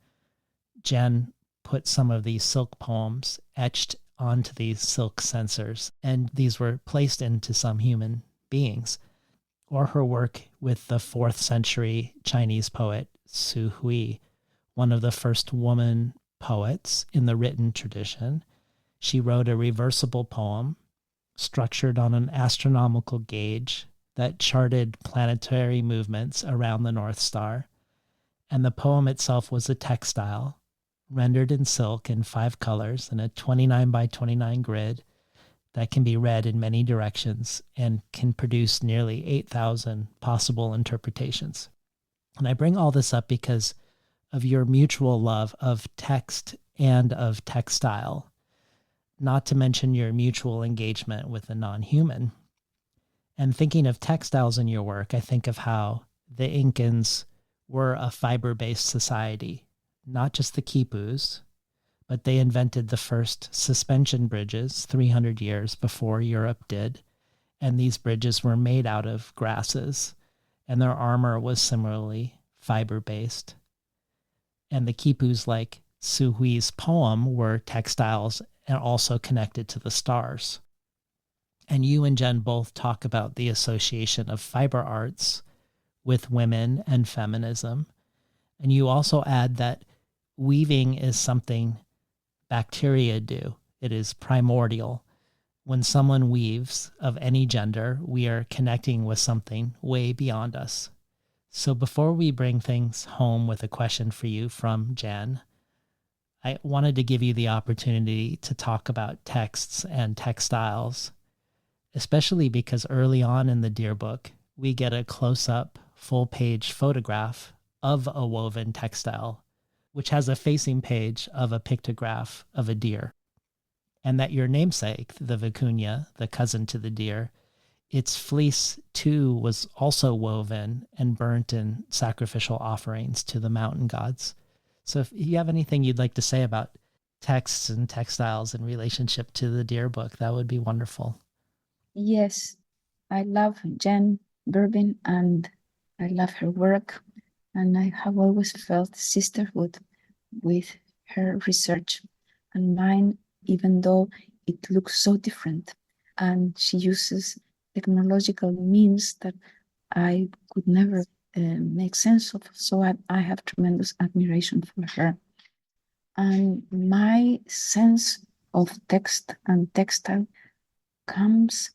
Jen put some of these silk poems etched onto these silk sensors, and these were placed into some human beings. Or her work with the 4th century Chinese poet Su Hui, one of the first woman poets in the written tradition. She wrote a reversible poem structured on an astronomical gauge that charted planetary movements around the North Star. And the poem itself was a textile rendered in silk in 5 colors in a 29 by 29 grid that can be read in many directions and can produce nearly 8,000 possible interpretations. And I bring all this up because of your mutual love of text and of textile, not to mention your mutual engagement with the non-human. And thinking of textiles in your work, I think of how the Incans were a fiber-based society, not just the quipus, but they invented the first suspension bridges 300 years before Europe did. And these bridges were made out of grasses, and their armor was similarly fiber-based. And the quipus, like Su Hui's poem, were textiles and also connected to the stars. And you and Jen both talk about the association of fiber arts with women and feminism. And you also add that weaving is something bacteria do. It is primordial. When someone weaves of any gender, we are connecting with something way beyond us. So before we bring things home with a question for you from Jen, I wanted to give you the opportunity to talk about texts and textiles, especially because early on in the Dear Book, we get a close-up, full-page photograph of a woven textile, which has a facing page of a pictograph of a deer. And that your namesake, the vicuña, the cousin to the deer, its fleece too was also woven and burnt in sacrificial offerings to the mountain gods. So if you have anything you'd like to say about texts and textiles in relationship to the Dear Book, that would be wonderful. Yes, I love Jen Burbin and I love her work. And I have always felt sisterhood with her research and mine, even though it looks so different. And she uses technological means that I could never make sense of. So I have tremendous admiration for her. And my sense of text and textile comes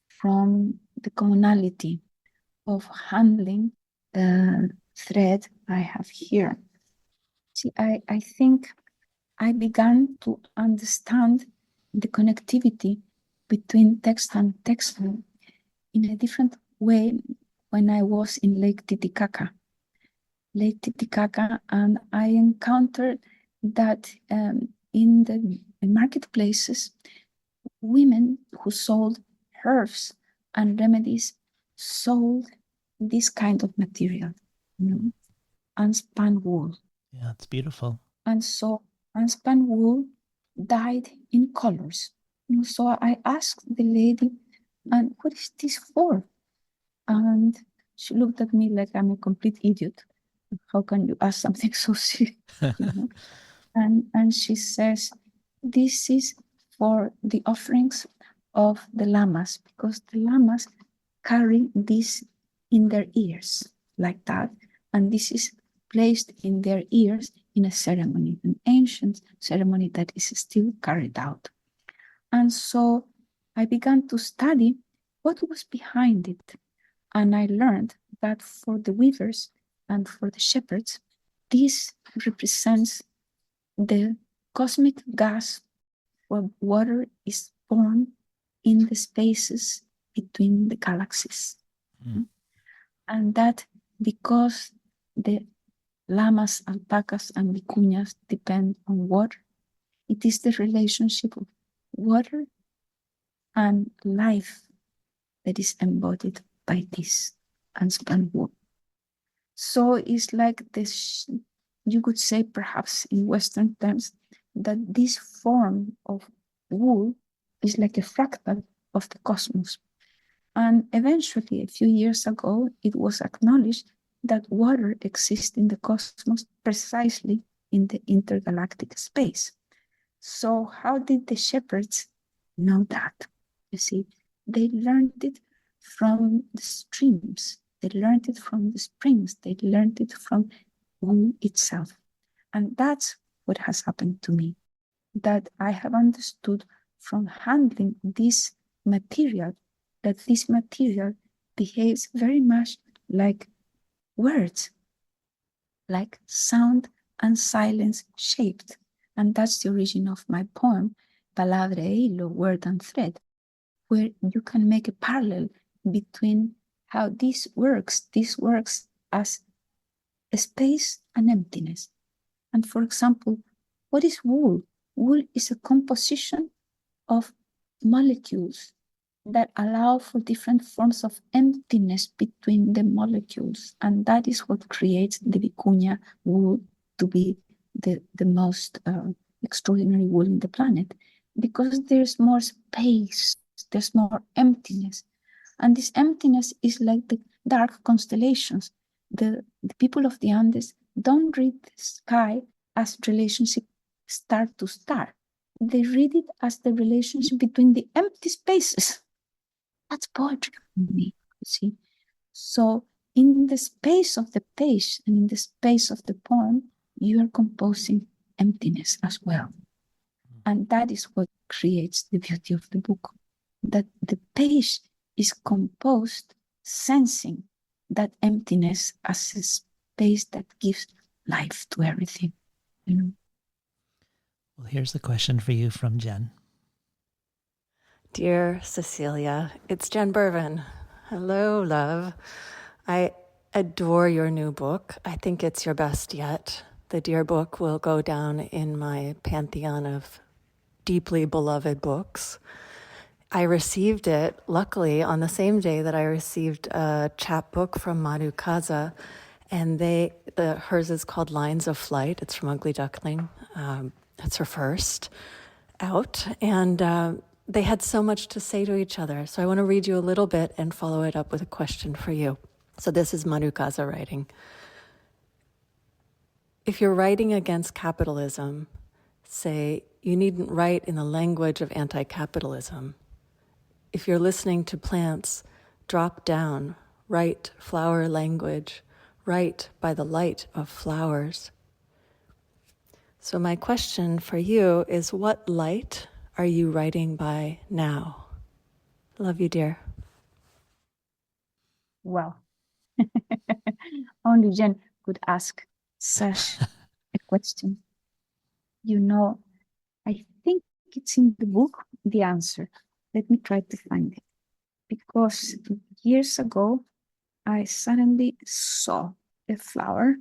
from the commonality of handling the thread I have here. See, I think I began to understand the connectivity between text and textile in a different way when I was in Lake Titicaca. And I encountered that in the marketplaces, women who sold herbs and remedies sold this kind of material, unspun wool. Yeah, it's beautiful. And so unspun wool dyed in colors. So I asked the lady, and what is this for? And she looked at me like I'm a complete idiot. How can you ask something so silly? And she says, this is for the offerings of the lamas, because the lamas carry this in their ears like that. And this is placed in their ears in a ceremony, an ancient ceremony that is still carried out. And so I began to study what was behind it. And I learned that for the weavers and for the shepherds, this represents the cosmic gas where water is born in the spaces between the galaxies. And that because the llamas, alpacas, and vicuñas depend on water, it is the relationship of water and life that is embodied by this unspun wool. So it's like this, you could say perhaps in Western terms, that this form of wool is like a fractal of the cosmos. And eventually, a few years ago, it was acknowledged that water exists in the cosmos precisely in the intergalactic space. So how did the shepherds know that? You see, they learned it from the streams. They learned it from the springs. They learned it from wool itself. And that's what has happened to me, that I have understood from handling this material, that this material behaves very much like words, like sound and silence shaped. And that's the origin of my poem, Palabra e Hilo, Word and Thread, where you can make a parallel between how this works. This works as a space and emptiness. And for example, what is wool? Wool is a composition of molecules that allow for different forms of emptiness between the molecules. And that is what creates the vicuña wool to be the most extraordinary wool in the planet, because there's more space, there's more emptiness. And this emptiness is like the dark constellations. The people of the Andes don't read the sky as relationship star to star. They read it as the relationship between the empty spaces. That's poetry for me, you see. So in the space of the page and in the space of the poem, you are composing emptiness as well. And that is what creates the beauty of the book, that the page is composed sensing that emptiness as a space that gives life to everything. Well, here's the question for you from Jen. Dear Cecilia, it's Jen Burvin. Hello, love. I adore your new book. I think it's your best yet. The Dear Book will go down in my pantheon of deeply beloved books. I received it, luckily, on the same day that I received a chapbook from Madhu Kaza, and hers is called Lines of Flight. It's from Ugly Duckling. It's her first out, and they had so much to say to each other. So I want to read you a little bit and follow it up with a question for you. So this is Marukaza writing. If you're writing against capitalism, say, you needn't write in the language of anti-capitalism. If you're listening to plants, drop down, write flower language, write by the light of flowers. So my question for you is, what light are you writing by now? Love you, dear. Well, only Jen could ask such a question. You know, I think it's in the book, the answer. Let me try to find it. Because years ago, I suddenly saw a flower.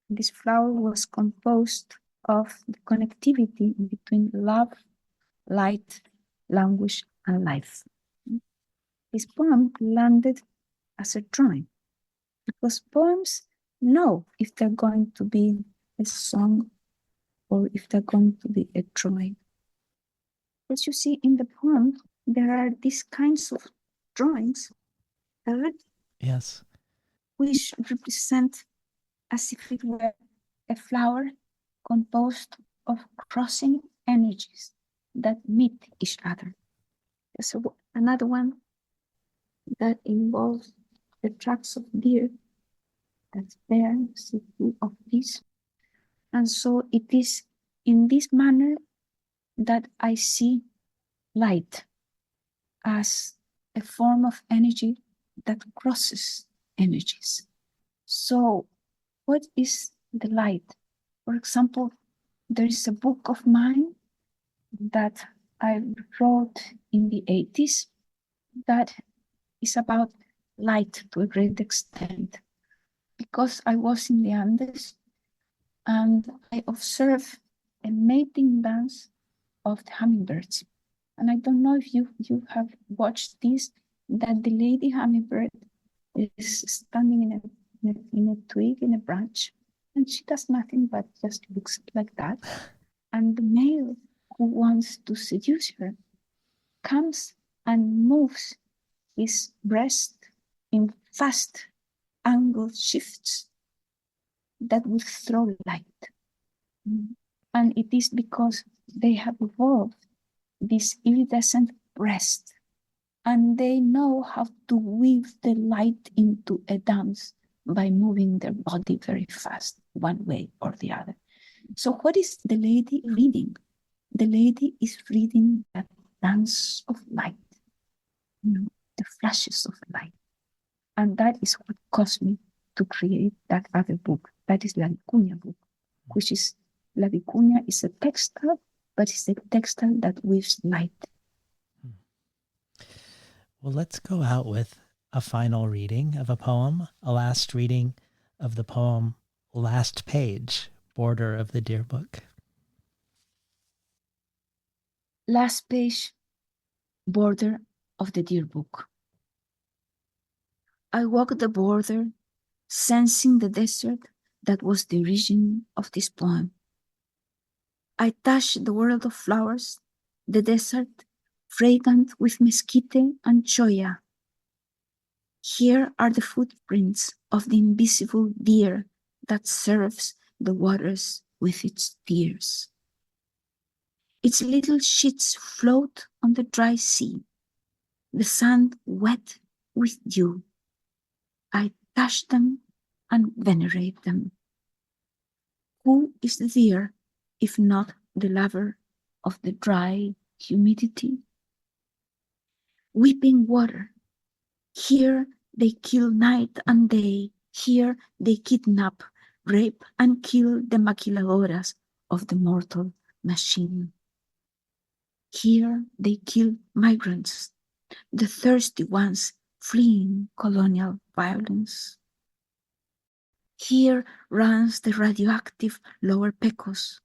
This flower was composed of the connectivity between love, light, language, and life. This poem landed as a drawing, because poems know if they're going to be a song or if they're going to be a drawing. As you see in the poem, there are these kinds of drawings that Yes. which represent as if it were a flower composed of crossing energies that meet each other. So another one that involves the tracks of deer that bear two of these. And so it is in this manner that I see light as a form of energy that crosses energies. So what is the light? For example, there is a book of mine that I wrote in the 80s that is about light to a great extent, because I was in the Andes and I observed a mating dance of the hummingbirds. And I don't know if you have watched this, that the lady hummingbird is standing in a twig, in a branch, and she does nothing but just looks like that. And the male who wants to seduce her comes and moves his breast in fast angle shifts that will throw light. And it is because they have evolved this iridescent breast, and they know how to weave the light into a dance by moving their body very fast, one way or the other. So what is the lady reading? The lady is reading that dance of light, the flashes of light. And that is what caused me to create that other book. That is La Vicuña book, which is, La Vicuña is a textile, but it's a textile that weaves light. Well, let's go out with a final reading of a poem, a last reading of the poem Last Page, border of the Deer Book. Last page, border of the Deer Book. I walk the border, sensing the desert that was the origin of this poem. I touch the world of flowers, the desert, fragrant with mesquite and cholla. Here are the footprints of the invisible deer that serves the waters with its tears. Its little sheets float on the dry sea, the sand wet with dew. I touch them and venerate them. Who is the deer if not the lover of the dry humidity? Weeping water, here they kill night and day. Here they kidnap, rape, and kill the maquiladoras of the mortal machine. Here they kill migrants, the thirsty ones fleeing colonial violence. Here runs the radioactive lower Pecos,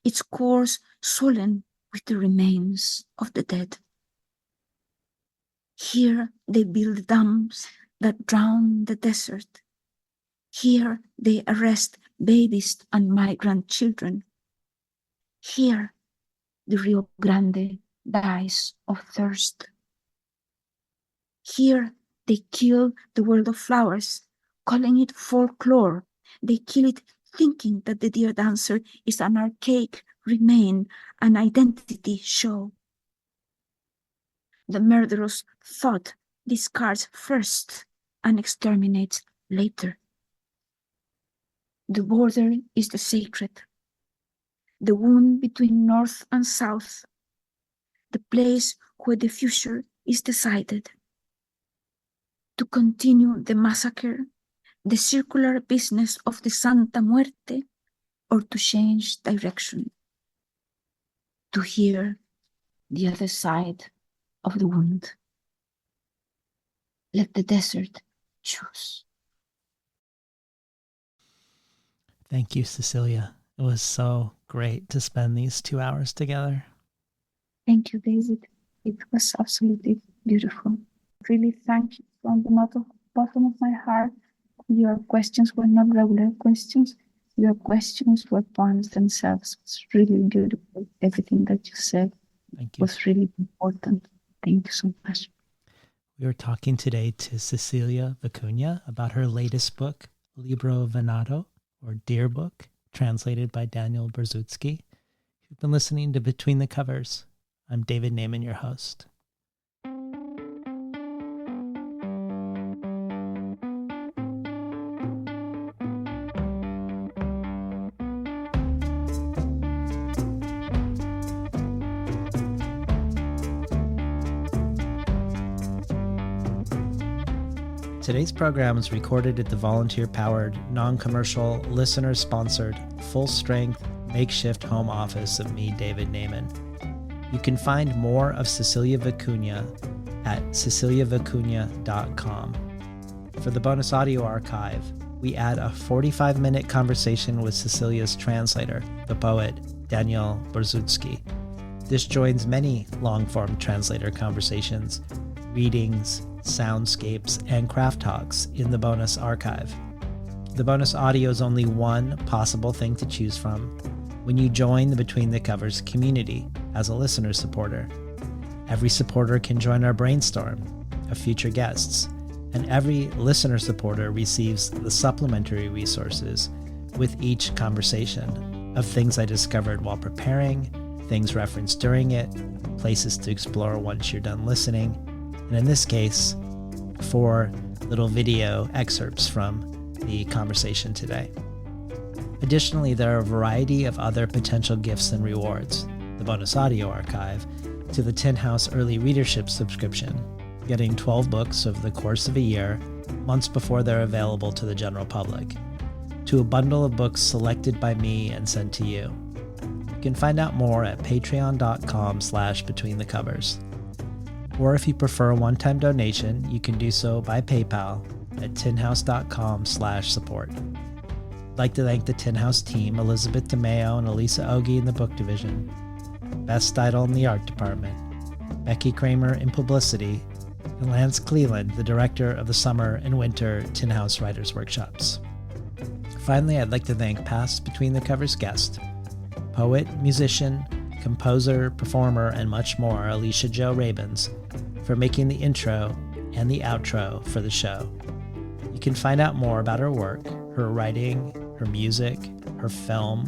its course swollen with the remains of the dead. Here they build dams that drown the desert. Here they arrest babies and migrant children. Here the Rio Grande dies of thirst. Here they kill the world of flowers, calling it folklore. They kill it thinking that the deer dancer is an archaic remain, an identity show. The murderous thought discards first and exterminates later. The border is the sacred, the wound between north and south, the place where the future is decided. To continue the massacre, the circular business of the Santa Muerte, or to change direction, to hear the other side of the wound. Let the desert choose. Thank you, Cecilia. It was so great to spend these 2 hours together. Thank you, David. It was absolutely beautiful. Really thank you from the bottom of my heart. Your questions were not regular questions. Your questions were poems themselves. It's really beautiful. Everything that you said was really important. Thank you so much. We were talking today to Cecilia Vicuña about her latest book, Libro Venado, or Deer Book, translated by Daniel Borzutsky. You've been listening to Between the Covers. I'm David Naiman, your host. Today's program is recorded at the volunteer-powered, non-commercial, listener-sponsored, full-strength, makeshift home office of me, David Naiman. You can find more of Cecilia Vicuña at ceciliavicuña.com. For the bonus audio archive, we add a 45-minute conversation with Cecilia's translator, the poet Daniel Borzutsky. This joins many long-form translator conversations, readings, soundscapes, and craft talks in the bonus archive. The bonus audio is only one possible thing to choose from when you join the Between the Covers community as a listener supporter. Every supporter can join our brainstorm of future guests, and every listener supporter receives the supplementary resources with each conversation of things I discovered while preparing, things referenced during it, places to explore once you're done listening, and in this case, 4 little video excerpts from the conversation today. Additionally, there are a variety of other potential gifts and rewards. The bonus audio archive to the Tin House Early Readership subscription, getting 12 books over the course of a year, months before they're available to the general public, to a bundle of books selected by me and sent to you. You can find out more at patreon.com/betweenthecovers. Or if you prefer a one-time donation, you can do so by PayPal at tinhouse.com/support. I'd like to thank the Tin House team, Elizabeth DeMeo and Elisa Ogie in the book division, Beth Steidel in the art department, Becky Kramer in publicity, and Lance Cleland, the director of the summer and winter Tin House Writers Workshops. Finally, I'd like to thank past Between the Covers guest, poet, musician, composer, performer, and much more, Alicia Jo Rabins, for making the intro and the outro for the show. You can find out more about her work, her writing, her music, her film,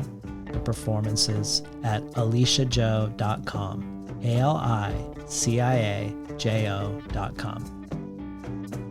her performances at aliciajo.com, ALICIAJO.com.